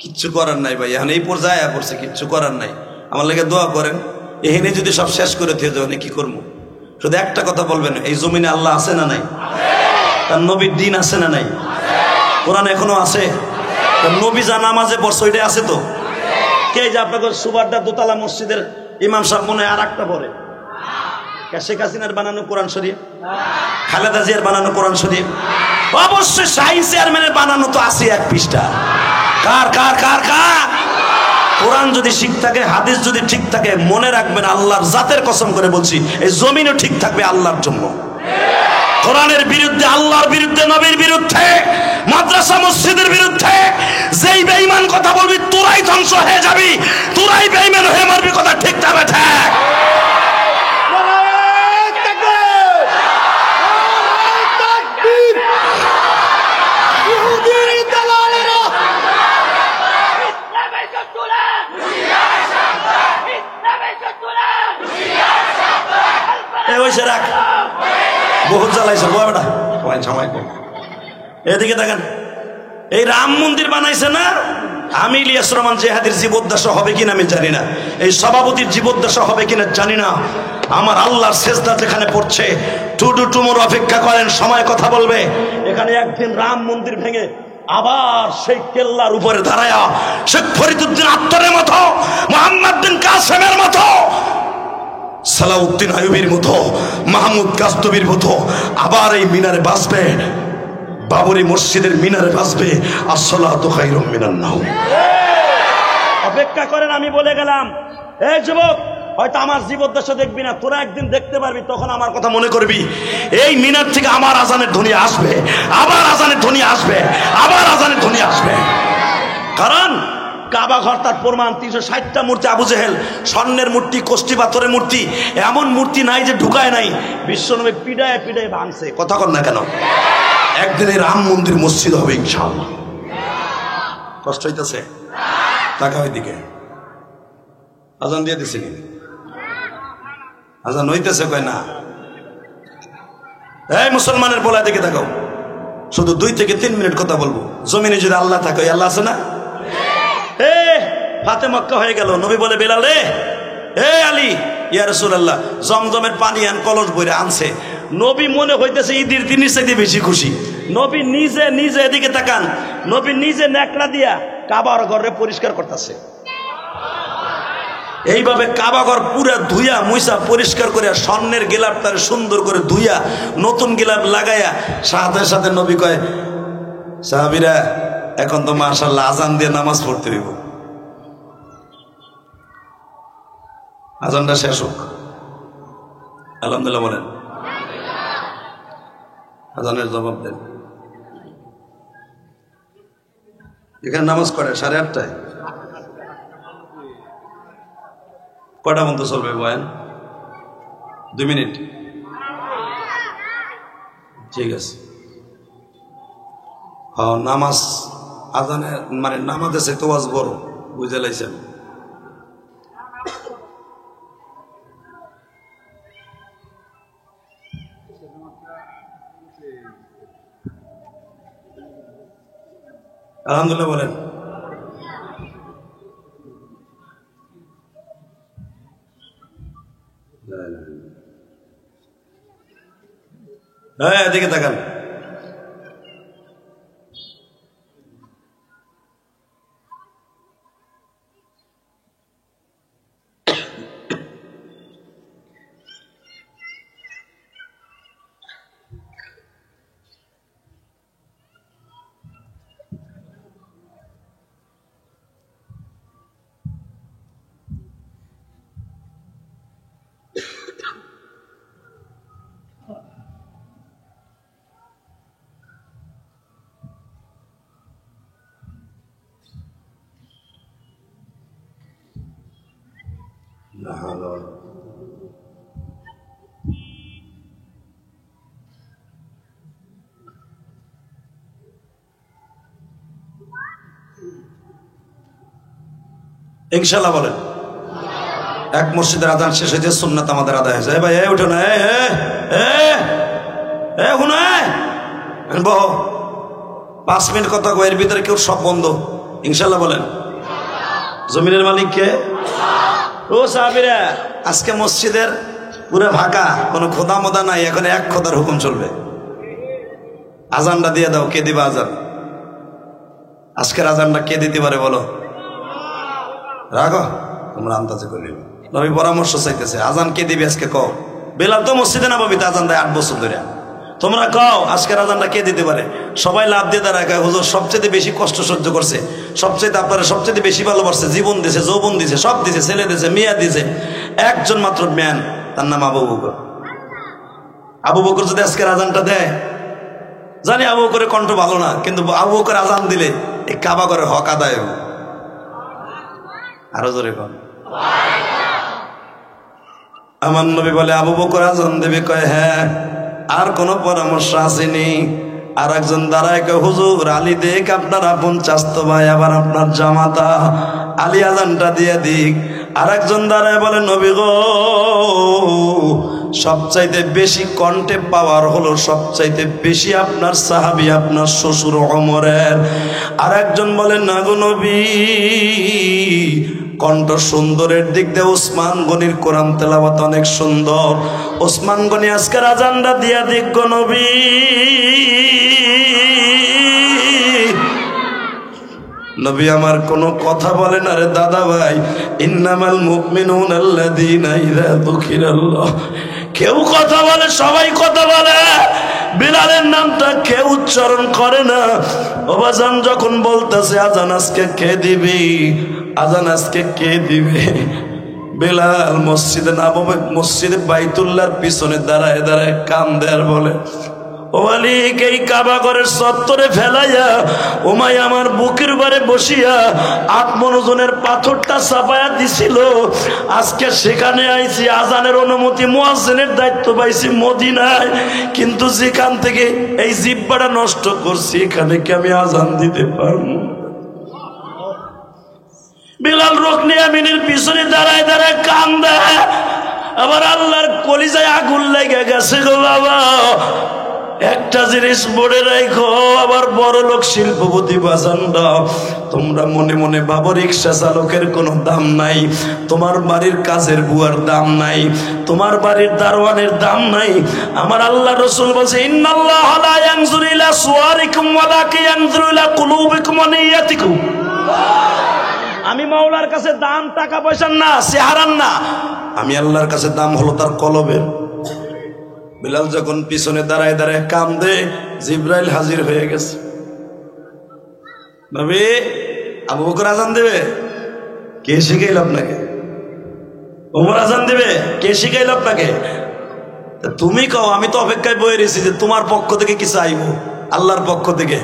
কিচ্ছু করার নাই ভাই, এখন এই পর্যায়ে আয় পড়ছে, কিচ্ছু করার নাই। আমার লেগে দোয়া করেন, এখানে যদি সব শেষ করে দিয়ে দেবেন কি করবো? শুধু একটা কথা বলবেন, এই জমিনে আল্লাহ আছে না নাই? তার নবীর দিন আছে না নাই? কোরআন এখনো আছে? নবী যা নামাজে পড়ছে ওইটাই আছে তো? কে যে আপনাদের সুবারদার দোতলা মসজিদের ইমাম সাহেব মনে হয় আর একটা পড়ে? শেখ হাসিনার বানানো কোরআন শরীফ, খালেদা জিয়ার বানানো কোরআন শরীফ, অবশ্যই শাহী চেয়ারম্যানের বানানো তো আছে 1 পৃষ্ঠা। কার কার কার কার? কোরআন যদি ঠিক থাকে, হাদিস যদি ঠিক থাকে, মনে রাখবেন আল্লাহর জাতের কসম করে বলছি, এই জমিনও ঠিক থাকবে আল্লাহর জন্য। কোরআনের বিরুদ্ধে, আল্লাহর বিরুদ্ধে, নবীর বিরুদ্ধে, মাদ্রাসা মসজিদের বিরুদ্ধে যেই বেঈমান কথা বলবি, তোরাই ধ্বংস হয়ে যাবি, তোরাই বেঈমান হয়ে মরবি। কথা ঠিক যাবে ঠিক। রাখ, বহুত জ্বালাইছে বেটা, এদিকে দেখেন, এই রাম মন্দির বানাইছে না, আমি ইলিয়াস রহমান জেহাদির জীবদ্দশা হবে কিনা আমি জানি না, এই সভাপতির জীবদ্দশা হবে কিনা জানি না। আমার আল্লাহর সেজদা যেখানে পড়ছে, টুডু টুমুর অপেক্ষা করেন, সময় কথা বলবে। এখানে একদিন রাম মন্দির ভেঙে আবার সেই কেল্লার উপরে দাঁড়ায়া শেখ ফরিদুদ্দিন আত্তারের মতো, মোহাম্মদ বিন কাসেমের মতো, সালাউদ্দিন আইয়ুবীর মতো, মাহমুদ গাজনবীর মতো আবার এই মিনারে বাসবে, বাবরি মসজিদের মিনারে বাসবে, আসসালাতু খায়রুম মিনান নাওম। অপেক্ষা করেন, আমি বলে গেলাম। এই যুবক, হয়তো আমার জীবদ্দশা দেখবি না, তোরা একদিন দেখতে পারবি, তখন আমার কথা মনে করবি। এই মিনার থেকে আমার আজানের ধ্বনি আসবে, আবার আজানের ধ্বনি আসবে, আবার আজানের ধ্বনি আসবে। কারণ কাবা ঘর তার প্রমাণ, 360টা মূর্তি, আবু জেহেল স্বর্ণের মূর্তি, কোষ্ঠী পাথরের মূর্তি, এমন মূর্তি নাই যে ঢুকায় নাই, বিশ্বনবী পিডায় পিডায় ভাঙছে। কথা কন না কেন? একদিন এই রাম মন্দির মসজিদ হবে ইনশাআল্লাহ। কষ্ট হইতেছে? টাকা ওইদিকে আজান দিয়ে দিছে কি? আজান হইতেছে কয় না? এই মুসলমানের বলা দিকে তাকাও, শুধু 2 থেকে 3 মিনিট কথা বলবো। জমিনে যদি আল্লাহ থাকে, আল্লাহ আছে না? ফাতে মক্কা হয়ে গেল, নবী বলে বেলাল রে, হে আলী, ইয়া রাসূলুল্লাহ, জমজমের পানি আন, কলস বইরে আনছে। নবী মনে হইতেছে ঈদের দিনের চাইতে বেশি খুশি। নবী নিজে নিজে এদিকে তাকান, নবী নিজে ন্যাকড়া দিয়া কাবার ঘরে পরিষ্কার করতেছে। এইভাবে কাবাঘর পুরা ধুইয়া মুইসা পরিষ্কার করে স্বর্ণের গিলাপ তার সুন্দর করে ধুইয়া নতুন গিলাপ লাগাইয়া সাথে সাথে নবী কয়, সাহাবীরা এখন তো মাশাআল্লাহ আজান দিয়ে নামাজ পড়তে হইব, আজানটা শেষ হোক। আলহামদুলিল্লাহ বলেন, আজানের জবাব দেন। এখানে নামাজ পড়ে 8:30টায়, কটা পর্যন্ত চলবে বয়ান? 2 মিনিট, ঠিক আছে। হ্যাঁ, নামাজ আজানে মানে নামাজে সে তো আজ বড় বুঝে লাইছেন। আলহামদুলিল্লাহ বলেন। হ্যাঁ, এদিকে তাকান। ইনশাআল্লাহ বলেন। এক মসজিদের আজান শেষ হয়েছে, সুন্নাত আমাদের আদায় হয়েছে। ভাই উঠো না, বহ 5 মিনিট কথা কো, এর ভিতরে কেউ সব বন্ধ। ইনশাআল্লাহ বলেন। জমিনের মালিক কে? ও সাহাবীরা, আজকে মসজিদের পুরো ফাঁকা, কোনো খোদা মোদা নাই, এখন এক খোদার হুকুম চলবে। আজানটা দিয়ে দাও। কে দিবা আজান? আজকের আজানটা কে দিতে পারে বলো? রাখো, তোমরা আন্দাজে করে নিবে। নবী পরামর্শ চাইতেছে, আজান কে দিবে আজকে কও। বেলাল তো মসজিদে নববীতে আজান দেয় 8 বছর ধরে। তোমরা কও আজকের আজানটা কে দিতে পারে? সবাই লাভ দিয়ে দাঁড়ায়, হুজুর সবচেয়ে বেশি কষ্ট সহ্য করছে, সবচেয়ে আপনারা সবচেয়ে বেশি ভালোবাসছে, জীবন দিছে, যৌবন দিছে, সব দিছে, ছেলে দিছে, মেয়া দিছে, একজন মাত্র ম্যান, তার নাম আবু বকর। আবু বকর যদি আজকের আজানটা দেয়, জানি আবু বকরের কণ্ঠ ভালো না, কিন্তু আবু বকর আজান দিলে এই কাবা করে হক আদায় হবে। আরো জোরে কন। আমার নবী বলে, আবু বকর আজান দেবে? কয় হ্যাঁ। আর কোন পরামর্শ আসেনি? আর একজন দাঁড়ায় কয়, হুজুর আলী দেখ, আপনার আপন চাস্তো ভাই, আবার আপনার জামাতা, আলী আজানটা দিয়ে দিক। আর একজন দাঁড়ায় বলে, নবী গো, সবচাইতে বেশি কণ্ঠে পাওয়ার হলো সবচাইতে বেশি আপনার সাহাবী, আপনার শ্বশুর ওমরের। আর একজন বলে, না গো নবী, কণ্ঠ সুন্দরের দিক দিয়ে ওসমান গনির কোরআন তেলাওয়াত অনেক সুন্দর, ওসমান গনি আজকের আজানটা দিয়া দিক গো নবী। নবী আমার কোনো কথা বলে না রে দাদা ভাই। ইন্নামাল মুমিনুনা আল্লাযীনা ইযা যুকিরাল্লাহ, কেউ কথা বলে, সবাই কথা বলে, বিলালের নামটা কেউ উচ্চারণ করে না। ওবাজান যখন বলতেছে আজান আজকে কে দিবি, আজান আজকে কে দিবে, বেলাল মসজিদে নববী, মসজিদে বাইতুল্লাহর পিছনে দাঁড়ায় দাঁড়ায় কান্দে আর বলে, ও মালিক, এই কাবা ঘরের চত্বরে ফেলাইয়া ওমাই আমার বুকের বারে বসিয়া 8 মনোজনের পাথরটা চাপায়া দিছিল। আজকে সেখানে আইছি, আজানের অনুমতি, মুয়াজ্জিনের দায়িত্ব পাইছি মদিনায়, কিন্তু যেখান থেকে এই জিহ্বাটা নষ্ট করছি, এখানে কি আমি আজান দিতে পারবো? বিলাল রুকনে আমিনের পিছনে দাঁড়ায় দাঁড়ায় কান্দে। আবার আল্লাহর কলিজায় আগুন লেগে গেছে গো বাবা। একটা জিনিস মনে রাখো, আবার বড় লোক শিল্পপতি বাজানরা, তোমরা মনে মনে ভাবো রিক্সা চালকের কোনো দাম নাই, তোমার বাড়ির কাজের বুয়ার দাম নাই, তোমার বাড়ির দারোয়ানের দাম নাই। আমার আল্লাহ রাসূল বলেছে, ইন্নাল্লাহা লা ইয়ানজুরু ইলা সুওয়ারিকুম ওয়ালাকিন ইয়ানজুরু ইলা কুলুবিকুম ওয়া নিয়াতিকুম। আমি মাওলার কাছে দাম টাকা পয়সার না, চেহারার না, আমি আল্লাহর কাছে দাম হলো তার কলবের। বিলাল যখন পিছনে দাঁড়ায় দাঁড়ায় কান্দে, জিব্রাইল হাজির হয়ে গেছে। নবী, আবু বকর আজান দেবে, কে শিখাইল আপনাকে? ওমর আজান দেবে, কে শিখাইল আপনাকে? তুমি কও, আমি তো অপেক্ষায় বয়ে রয়েছি যে তোমার পক্ষ থেকে কি চাইব, আল্লাহর পক্ষ থেকে।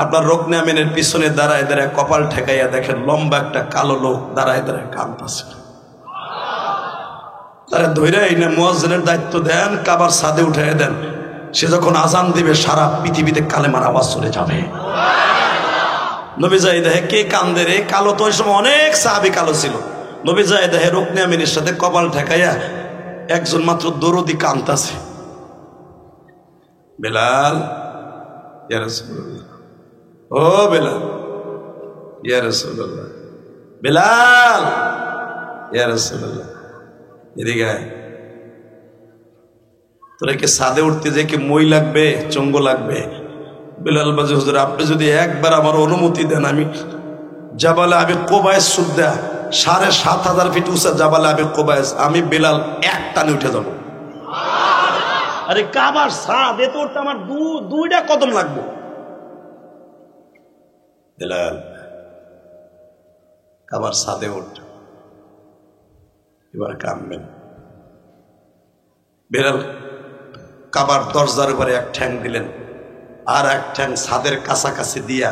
আপনার রুকনে আমিনের পিছনে দাঁড়ায় দাঁড়ায় কপাল ঠেকাইয়া দেখেন লম্বা একটা কালো লোক দাঁড়ায় দাঁড়ায় কাঁদতেছে। তারা ধৈর্য এই না মুয়াজ্জিনের দায়িত্ব দেন, কাবার ছাদে উঠাই দেন। সে যখন আজান দিবে সারা পৃথিবীতে কালেমার আওয়াজ চলে যাবে। নবী যাই দেখে কে কান্দে রে, কালো তো ওই সময় অনেক সাহাবী কালো ছিল। নবী যাই দেখে রুকনে আমিনের সাথে কপাল ঠেকাইয়া একজন মাত্র দরদি কাঁদতাছে। বেলাল, ইয়া রাসূলুল্লাহ, ও বেলাল, ইয়া রাসূলুল্লাহ, বেলাল, ইয়া রাসূলুল্লাহ, এদিকে আয়। তোরা কি ছাদে উঠতে যে কি মই লাগবে, চঙ্গ লাগবে? বেলাল বাজে, হুজুর আপনি যদি একবার আমার অনুমতি দেন, আমি জাবালে আবি কোবায়েস সুদ্দা ৭,৫০০ ফিট উঁচা জাবালে আবি কোবায়েস, আমি বেলাল এক টানে উঠে যাব। আরে কাবার ছাদ, এ তো উঠতে আমার দুইটা কদম লাগবে। বেলাল কাবার ছাদে উঠ, এবার কামবেন। বেলাল কাবার দরজার উপরে এক ঠ্যাং দিলেন, আর এক ঠ্যাং ছাদের কাছাকাছি দিয়া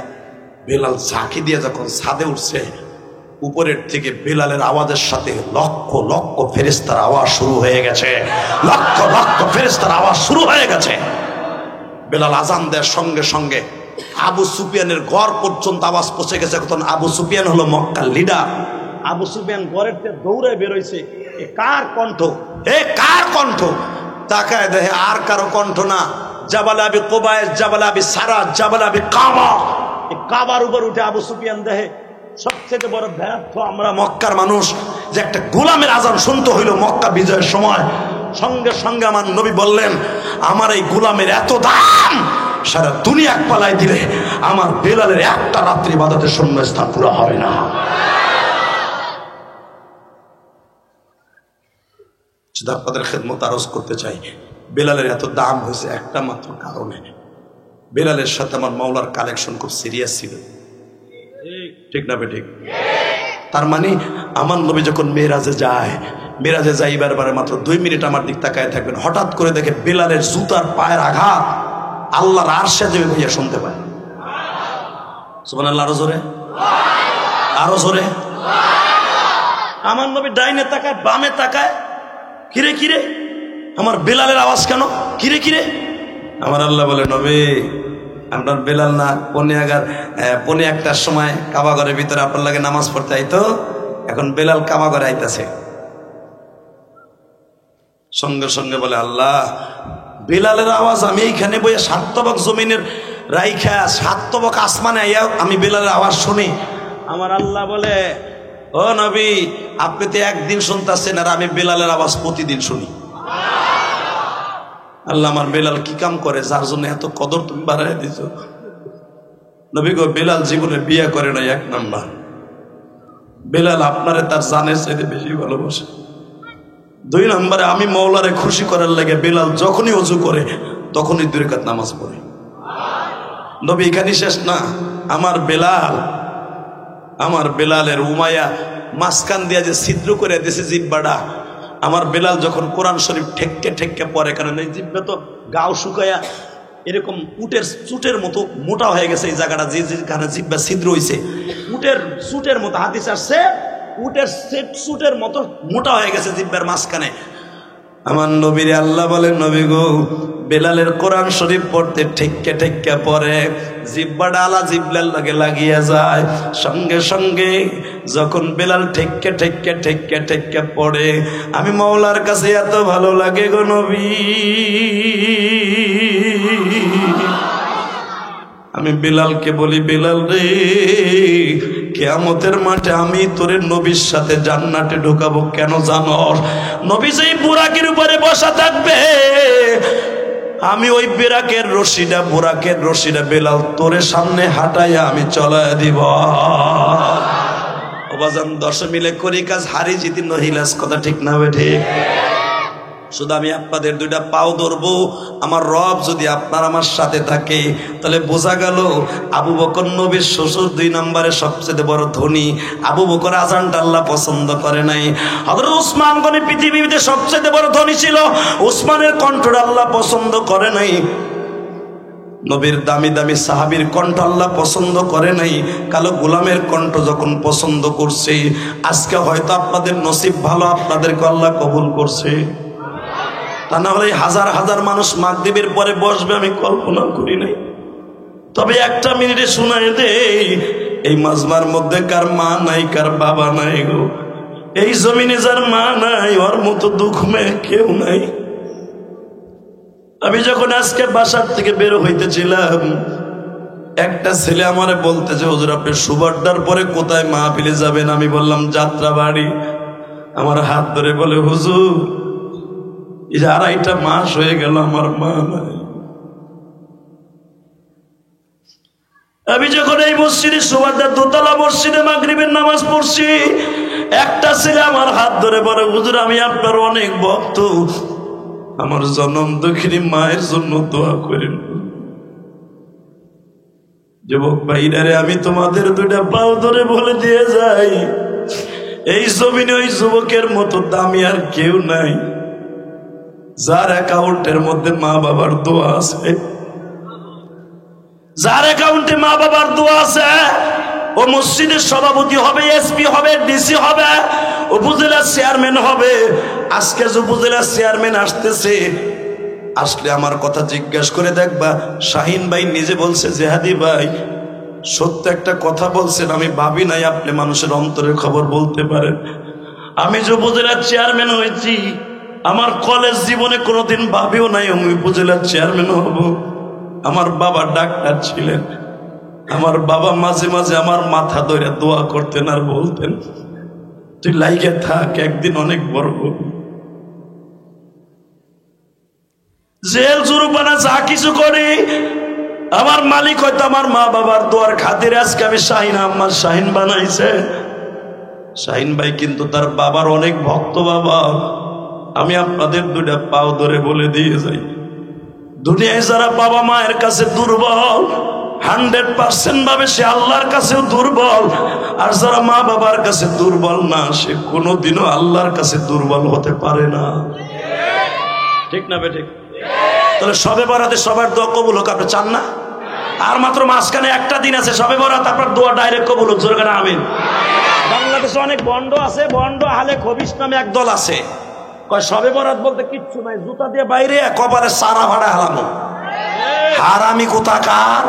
বেলাল ঝাঁকি দিয়ে যখন ছাদে উঠছে, উপরের থেকে বেলালের আওয়াজের সাথে লক্ষ লক্ষ ফেরেশতার আওয়াজ শুরু হয়ে গেছে, লক্ষ লক্ষ ফেরেশতার আওয়াজ শুরু হয়ে গেছে। বেলাল আজান দেওয়ার সঙ্গে সঙ্গে আবু সুফিয়ানের ঘর পর্যন্ত আওয়াজ পৌঁছে গেছে। তখন আবু সুফিয়ান হলো মক্কার লিডার। আবু সুফিয়ান ঘরের দৌড়ে বেরোইছে, এ কার কণ্ঠ, এ কার কণ্ঠ? তাকায় দেখে আর কারো কণ্ঠ না, জাবাল আবি কোবায়েস, জাবাল আবি সারা, জাবাল আবি কাবা। এই কাবার উপর উঠে আবু সুফিয়ান দেখে সবচেয়ে বড় ব্যর্থ আমরা মক্কার মানুষ, যে একটা গোলামের আজান শুনতে হইল মক্কা বিজয়ের সময়। সঙ্গে সঙ্গে আমার নবী বললেন, আমার এই গোলামের এত দাম, সারা দুনিয়া এক পালায় দিলে আমার বেলালের একটা রাত্রি ইবাদতের শূন্যস্থান পুরো হবে না। শুধু আপনাদের খেদমত আরজ করতে চাই, বেলালের এত দাম হয়েছে একটা মাত্র কারণে, বেলালের সাথে আমার মাওলার কালেকশন খুব সিরিয়াস ছিল। ঠিক না বেঠিক? তার মানে আমার নবী যখন মেরাজে যায়, মেরাজে যাইবার বারে মাত্র 2 মিনিট আমার দিক তাকায় থাকবেন, হঠাৎ করে দেখে বেলালের জুতার পায়ের আঘাত আল্লাহর আরশে যাবে ভাইয়া শুনতে পায়। সুবহানাল্লাহ, আরো জোরে, আরো জোরে। আমার নবী ডাইনে তাকায়, বামে তাকায়, কিরে কিরে আমার বেলালের আওয়াজ কেন, কিরে কিরে? আমার আল্লাহ বলে, নবী আপনার বেলাল না পনে একটার সময় কাবা ঘরের ভিতরে আপনার লাগে নামাজ পড়তে আইতো, এখন বেলাল কাবা ঘরে আইতাছে। সঙ্গে সঙ্গে বলে, আল্লাহ বেলালের আওয়াজ আমি এইখানে বইয়া 7 তবক জমিনের রাইখা 7 তবক আসমানে আইয়া আমি বেলালের আওয়াজ শুনি। আমার আল্লাহ বলে, ও নবী আপনি তো একদিন শুনতেছেন, আর আমি বেলালের আওয়াজ প্রতিদিন শুনি। আল্লাহ, আমার বেলাল কি কাম করে যার জন্য এত কদর তুমি বাড়াই দিছ? নবী গো, বেলাল জীবনে বিয়ে করে নাই, 1 নাম্বার। বেলাল আপনারে তার জানের চাইতে বেশি ভালোবাসে। 2 নম্বরে আমি মওলারে খুশি করার লাগে বেলাল যখনই ওযু করে তখনই 2 রাকাত নামাজ পড়ে। নবী এখানে শেষ না, আমার বেলালের উমায়া মাঝখান দিয়া যে ছিদ্র করে দিয়েছে জিব্বাটা, আমার বেলাল যখন কোরআন শরীফ ঠেক্কে ঠেক্কে পড়ে, কারণ এই জিব্বা তো গাও শুকায়া এরকম উটের চুটের মতো মোটা হয়ে গেছে এই জায়গাটা, যেখানে জিব্বা ছিদ্র হয়েছে উটের চুটের মতো, হাদিস আসছে উটের চুটের মতো মোটা হয়ে গেছে জিব্বার মাঝখানে। আমার নবীরে আল্লাহ বলেন, নবী গো বেলালের কোরআন শরীফ পড়তে ঠেক্কে ঠেক্কে পড়ে, জিব্বাটা আলা জিব্লার লাগে লাগিয়ে যায়। সঙ্গে সঙ্গে যখন বেলাল ঠেক্কে ঠেক্কে ঠেক্কে ঠেক্কে পড়ে, আমি মাওলার কাছে এত ভালো লাগে গো নবী, আমি বেলালকে বলি, বেলাল রে, কিয়ামতের মাঠে আমি তোরে নবীর সাথে জান্নাতে ঢোকাবো। কেন জানোস? নবী যেই বুরাকের উপরে বসা থাকবে, আমি ওই বুরাকের রশিটা বেলাল তোরে সামনে হাঁটাইয়া আমি চলায় দিব। ওবাজান 10 মিলে করি কাজ, হারি জিতি নহিলাস, কথা ঠিক না হবে? ঠিক। শুধু আমি আপনাদের 2টা পাও ধরবো, আমার রব যদি আপনার আমার সাথে থাকে, তাহলে বোঝা গেল আবু বকর নবীর শ্বশুর 2 নম্বরে সবচেয়ে বড় ধনী। আবু বকর আজানটা আল্লাহ পছন্দ করে নাই। হযরত উসমান গনি পৃথিবীতে সবচেয়ে বড় ধনী ছিল, উসমানের কণ্ঠটা আল্লাহ পছন্দ করে নাই। নবীর দামি দামি সাহাবীর কণ্ঠ আল্লাহ পছন্দ করে নাই, কালো গোলামের কণ্ঠ যখন পছন্দ করছে, আজকে হয়তো আপনাদের নসিব ভালো, আপনাদেরকে আল্লাহ কবুল করছে। তা না হলে হাজার হাজার মানুষ মাগরিবের পরে বসবে আমি কল্পনা করি নাই। তবে একটা মিনিটে শোনাই দেই, এই মাজমার মধ্যে কার মা নাই, কার বাবা নাই গো। এই জমিনে যার মা নাই, ওর মতো দুঃখ মেয়ে কেউ নাই। আমি যখন আজকে বাসার থেকে বের হইতেছিলাম, একটা ছেলে আমারে বলতেছে, হুজুর আপনি সুবাড্ডার পরে কোথায় মাহফিলে যাবেন? আমি বললাম যাত্রা বাড়ি। আমার হাত ধরে বলে, হুজুর 2.5 মাস হয়ে গেল আমার মা নাই। আমি যখন এই মসজিদে সুবাড্ডার 2তলা মসজিদে মাগরিবের নামাজ পড়ছি, একটা ছেলে আমার হাত ধরে বলে, হুজুর আমি আপনার অনেক ভক্ত, আমার জনম দুঃখিনী মায়ের জন্য দোয়া করেন। যুবক ভাইরা রে, আমি তোমাদের 2টা পাও ধরে বলে দিয়ে যাই, এই জমিনে ওই যুবকের মতো দামি আর কেউ নাই, যার অ্যাকাউন্টের মধ্যে মা বাবার দোয়া আছে। যার অ্যাকাউন্টে মা বাবার দোয়া আছে, ও মসজিদের সভাপতি হবে, এসপি হবে, ডিসি হবে, উপজেলার চেয়ারম্যান হবে। আজকে যে উপজেলার চেয়ারম্যান আসতেছে, আসলে আমার কথা জিজ্ঞাসা করে দেখবা, শাহিন ভাই নিজে বলছে, জেহাদি ভাই সত্য একটা কথা বলছেন, আমি ভাবি নাই আপনি মানুষের অন্তরের খবর বলতে পারেন। আমি যে উপজেলার চেয়ারম্যান হয়েছি, আমার কলেজ জীবনে কোনোদিন ভাবিও নাই আমি উপজেলার চেয়ারম্যান হব। আমার বাবা ডাক্তার ছিলেন, আমার বাবা মাঝে মাঝে আমার মাথা ধরে দোয়া করতেন আর বলতেন, তুই লাইগে থাক, একদিন অনেক বড় হবি। জেল জুরুপানা যা কিছু করি, আমার মালিক হয়তো আমার মা বাবার দোয়ার খাতিরে আজকে আমি শাহিন আহমদ শাহিন বানাইছে। শাহিন ভাই কিন্তু তার বাবার অনেক ভক্ত। বাবা আমি আপনাদের 2টা পাও ধরে বলে দিয়ে যাই, দুনিয়ায় যারা বাবা মায়ের কাছে দুর্বল, 100% ভাবে সে আল্লাহর কাছেও দুর্বল। আর যারা মা বাবার কাছে দুর্বল না, সে কোনোদিনও আল্লাহর কাছে দুর্বল হতে পারে না। ঠিক না বেঠিক? তাহলে শবে বরাতে সবার দোয়া কবুল হোক, আপনি চান না? আর মাত্র মাঝখানে একটা দিন আছে শবে বরাত, আপনার দোয়া ডাইরেক্ট কবুল হোক, জোরে করে আমিন। বাংলাদেশে অনেক বন্ড আছে, বন্ড হালে খবিশ নামে এক দল আছে, কয় শবে বরাত বলতে কিচ্ছু নাই, জুতা দিয়ে বাইরে কপালে সারা ভাড়া হারানো। হারামি কোথাকার!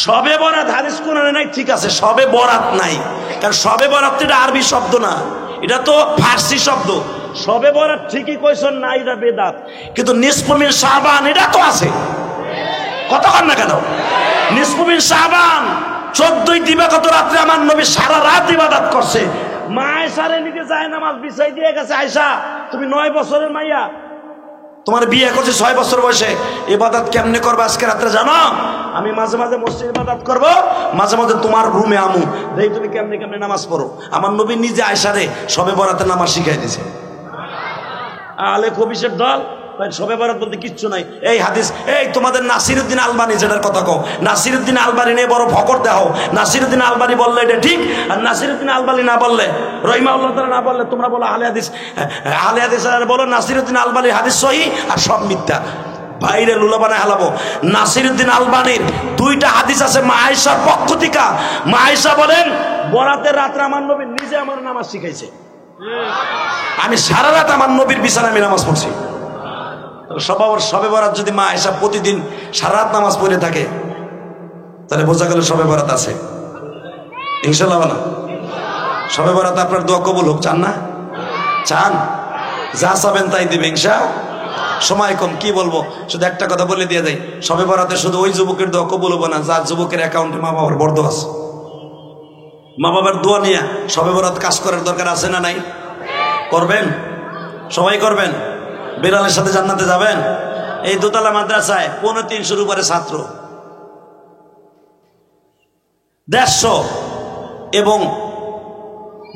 শবে বরাত হাদিস কোরআনে নাই, ঠিক আছে, শবে বরাত নাই, কারণ শবে বরাত এটা আরবি শব্দ না, এটা তো ফার্সি শব্দ। শবে বরাত ঠিকই কইছেন না, এটা বেদাত। কিন্তু নিসফু মিন শাবান এটা তো আছে, কথা কন না কেন? নিসফু মিন শাবান 14ই দিবাগত রাত্রে আমার নবী সারা রাত ইবাদত করছে। মা আয়েশারে নিতে যায় নামাজ বিছাই দিয়ে গেছে, আয়েশা তুমি 9 বছরের মাইয়া, তোমার বিয়ে করছে 6 বছর বয়সে, ইবাদত কেমনে করবে আজকে রাত্রে জানো? আমি মাঝে মাঝে মসজিদে ইবাদত করব, মাঝে মাঝে তোমার রুমে আমু, দেই তুমি কেমনে কেমনে নামাজ পড়ো। আমার নবী নিজে আয়েশারে শবে বরাতে নামাজ শিখাই দিয়েছে। আলে খবিশের দল শবে বরাত বলতে কিচ্ছু নাই। এই হাদিস, এই তোমাদের নাসিরউদ্দিন আলবানী যেটার কথা কও, নাসিরউদ্দিন আলবানী নিয়ে বড় ফকর দেও। নাসিরউদ্দিন আলবানী বললে এটা ঠিক, আর নাসিরউদ্দিন আলবানী না বললে, রহিমাহুল্লাহ তাআলা না বললে তোমরা বলো আহলে হাদিস। আহলে হাদিস আর বলো নাসিরউদ্দিন আলবানীর হাদিস সহিহ আর সব মিথ্যা। বাইরে লুলা বানায় হালাবো। নাসিরউদ্দিন আলবানীর 2টা হাদিস আছে মা আয়েশার পক্ষ থেকে। মা আয়েশা বলেন, বরাতের রাত্রে আমার নবী নিজে আমার নামাজ শিখাইছে, আমি সারা রাত আমার নবীর বিছানায় আমি নামাজ পড়ছি। শবে বরাত যদি মা আয়েশা প্রতিদিন সারা রাত নামাজ পড়ে থাকে, তাহলে বোঝা গেল শবে বরাত আছে ইনশাল্লাহ। না শবে বরাত আপনার দোয়া কবুল হোক, চান না? চান, যা চাবেন তাই দিবে ইনশাআল্লাহ। সময় কম, কি বলবো, শুধু একটা কথা বলে দিয়ে যাই, শবে বরাতে শুধু ওই যুবকের দোয়া কবুল হবে না যার যুবকের অ্যাকাউন্টে মা বাবার বড় দোয়া আছে। মা বাবার দোয়া নিয়ে শবে বরাত কাজ করার দরকার আছে না নাই? করবেন, সবাই করবেন। বেলালের সাথে জান্নাতে যাবেন। এই দোতলা মাদ্রাসায় 350 উপরে ছাত্র, 150 এবং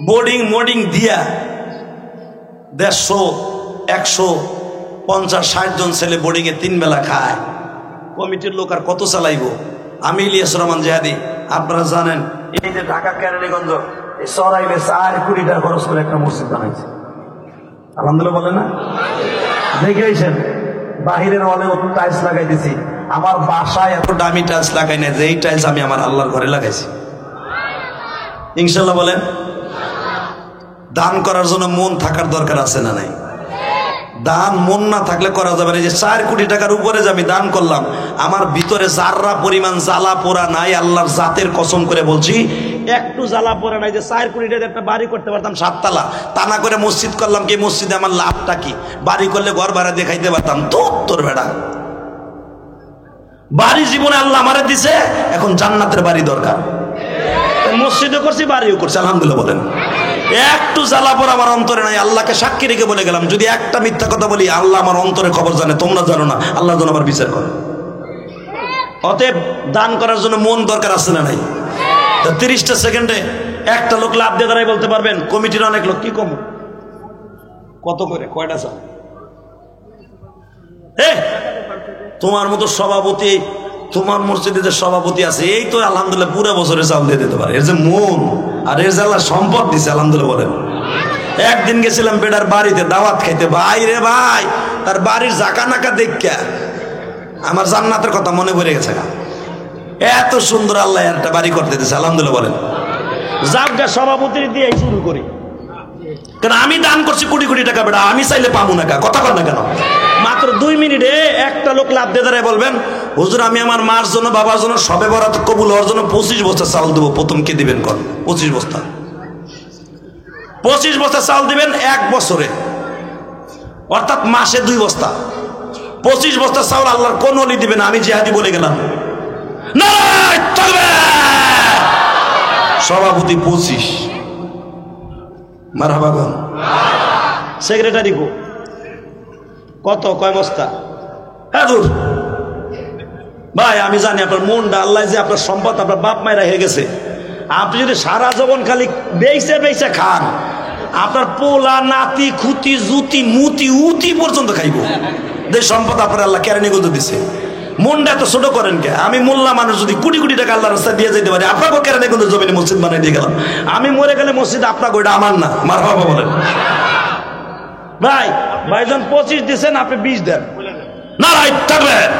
বোর্ডিং মোডিং দিয়া 150, 150-60 জন ছেলে বোর্ডিং এ 3 বেলা খায়। কমিটির লোক আর কত চালাইব? আমি ইলিয়াস রহমান জিহাদি, আপনারা জানেন এই যে ঢাকা কেরানীগঞ্জ এই সরাইলে 4 কোটি টাকা খরচ করে একটা মসজিদ বানাইছে। আলহামদুলিল্লাহ বলে না? দেখেছেন বাহিরের ওয়ালে অত টাইলস লাগাই দিছি, আমার বাসায় এত দামি টাইলস লাগাই না, যেই টাইলস আমি আমার আল্লাহর ঘরে লাগাইছি। ইনশাল্লাহ বলেন। দান করার জন্য মন থাকার দরকার আছে না নাই? দান মন না থাকলে করা যাবে না। যে 4 কোটি টাকার উপরে যে আমি দান করলাম, আমার ভিতরে জাররা পরিমাণ জ্বালা পোড়া নাই, আল্লাহর জাতের কসম করে বলছি, একটু জ্বালা পোড়া নাই। যে 4 কোটি টাকা একটা বাড়ি করতে পারতাম 7 তলা, তা না করে মসজিদ করলাম, কি মসজিদে আমার লাভটা কি? বাড়ি করলে ঘর ভাড়া দেখাইতে পারতাম। তোর বেড়া বাড়ি জীবনে আল্লাহ আমারে দিছে, এখন জান্নাতের বাড়ি দরকার। মসজিদও করছি, বাড়িও করছি, আলহামদুলিল্লাহ বলেন। একটু জ্বালা পড়া আমার অন্তরে নাই। আল্লাহকে সাক্ষী রেখে বলে গেলাম, যদি একটা মিথ্যা কথা বলি, আল্লাহ আমার অন্তরে খবর জানে, তোমরা জানো না, আল্লাহ যেন আমার বিচার করে। অতএব দান করার জন্য মন দরকার আছে না নাই? 30টা সেকেন্ডে একটা লোক লাভ দিয়ে দাঁড়াই বলতে পারবেন, কমিটির অনেক লোক, কি কম কত করে, কয়টা চাল? তোমার মতো সভাপতি, তোমার মসজিদে যে সভাপতি আছে, এই তো আলহামদুলিল্লাহ পুরো বছরে চাল দিয়ে দিতে পারে। এর যে মন আর এর যে আল্লাহ সম্পদ দিছে, আলহামদুলিল্লাহ বলেন। একদিন গেছিলাম বেটার বাড়িতে দাওয়াত খাইতে, ভাই রে ভাই, তার বাড়ির জাকা নাকা দেখা আমার জান্নাতের কথা মনে পড়ে গেছে। এত সুন্দর আল্লাহ একটা বাড়ি করতে দিয়েছে, আলহামদুলিল্লাহ বলেন। জাগা সভাপতির দিয়ে শুরু করি, কারণ আমি দান করছি কোটি কোটি টাকা, বেটা আমি চাইলে পাবো না, কথা কর না কেন? মাত্র 2 মিনিটে একটা লোক লাভ দিয়ে দাঁড়ায় বলবেন, হুজুর আমি আমার মার জন্য বাবার জন্য শবে বরাত কবুল হওয়ার জন্য 25 বস্তা চাল দেবো। প্রথম কে দিবেন? কর 25 বস্তা। 25 বস্তা চাল দিবেন 1 বছরে, অর্থাৎ মাসে 2 বস্তা। 25 বস্তা চাউল আল্লাহর কোন ওলি দিবেন? আমি জিহাদি বলে গেলাম। নারায়ে তাকবীর। সভাপতি 25, মারহাবা গো। সেক্রেটারি গো কত, কয় বস্তা? হ্যাঁ দূর ভাই, আমি জানি আপনার মনটা, আল্লাহ যে আপনার সম্পদ আপনার বাপ মায়েরা হয়ে গেছে, আপনি যদি সারা জীবন খালি বেইছে বেইছে খান, আপনার পোলা নাতি খুতি জুতি মুতি উতি পর্যন্ত খাইব। যে সম্পদ আপনার আল্লাহ কেরানীগঞ্জ দিছে, মনটা এত ছোট করেন কে? আমি মোল্লা মানুষ যদি কোটি কোটি টাকা আল্লাহ রাস্তায় দিয়ে যেতে পারি, আপনাকে কেরানীগঞ্জ জমিনে মসজিদ বানিয়ে দিয়ে গেলাম, আমি মরে গেলে মসজিদ আপনাকে, ওইটা আমার না। মারহাবা বলেন। ভাই ভাইজন 25 দিচ্ছেন, আপনি 20 দেন। নারায়ে তাকবীর।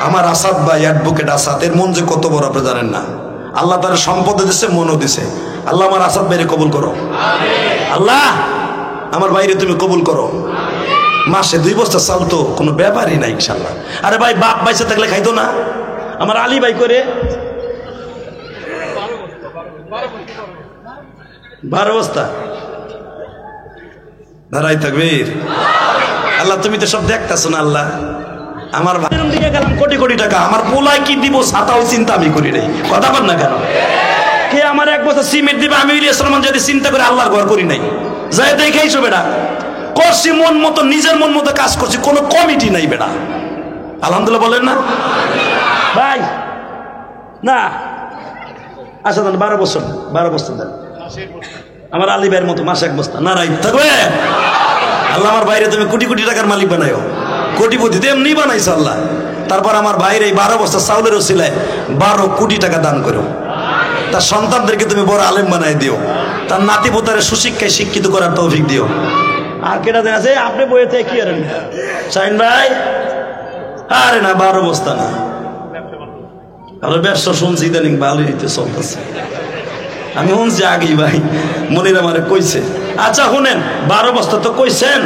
আমার আসাদ ভাই, অ্যাডভোকেট আসাদ, এর মন যে কত বড় আপনি জানেন না। আল্লাহ তার সম্পদ দিচ্ছে, মনও দিছে। আল্লাহ আমার আসাদ ভাইরে কবুল করো, আল্লাহ আমার ভাইরে তুমি কবুল করো। মাসে 2 বস্তা চাল তো কোনো ব্যাপারই নাই ইনশাল্লাহ। আরে ভাই বাপ বাইসে থাকলে খাইতো না? আমার আলী ভাই করে 12 বস্তা। নারায়ে তাকবীর। আল্লাহ তুমি তো সব দেখতেছো না। আল্লাহ আমার ভাইয়ের দিকে গেলাম কোটি কোটি টাকা, আমার পোলায় কি দিব ছাতাও চিন্তা আমি করি নাই, কথা বল না কেন? কে আমার 1 বছর সিমেন্ট দিবে? আমি ইলিয়াস রহমান যদি চিন্তা করে আল্লাহর ঘর করি নাই, যাই দেখাইছো বেটা, করছি মন মতো, নিজের মন মতো কাজ করছি, কোনো কমিটি নাই বেটা। আলহামদুলিল্লাহ বলেন না ভাই? না আচ্ছা দেন 12 বছর, 12 বছর দেন আমার আলী ভাইয়ের মতো, মাসে 1 বস্তা। নারায়ে তাকবীর। আল্লাহ আমার বাইরে তুমি কোটি কোটি টাকার মালিক বানাইও, কোটিপতি এমনি বানাইছো আল্লাহ। তারপর আমার ভাইয়ের এই 12 বস্তা চাউলের ওসিলায় 12 কোটি টাকা দান করো। তার সন্তানদেরকে তুমি বড় আলেম বানাই দিও, তার নাতি পোতারে সুশিক্ষায় শিক্ষিত করার তৌফিক দিও। আর কেটা দেন আছে আপনি বইতে কি আরেন শাহিন ভাই? আরে না 12 বস্তা না, আর ব্যবসা শুনছি ইদানিং ভালোই হইতে চলতেছে। আমি শুনছি আগেই ভাই, মনির আমারে কইছে। আচ্ছা শুনেন, 12 বস্তা তো কইছেন।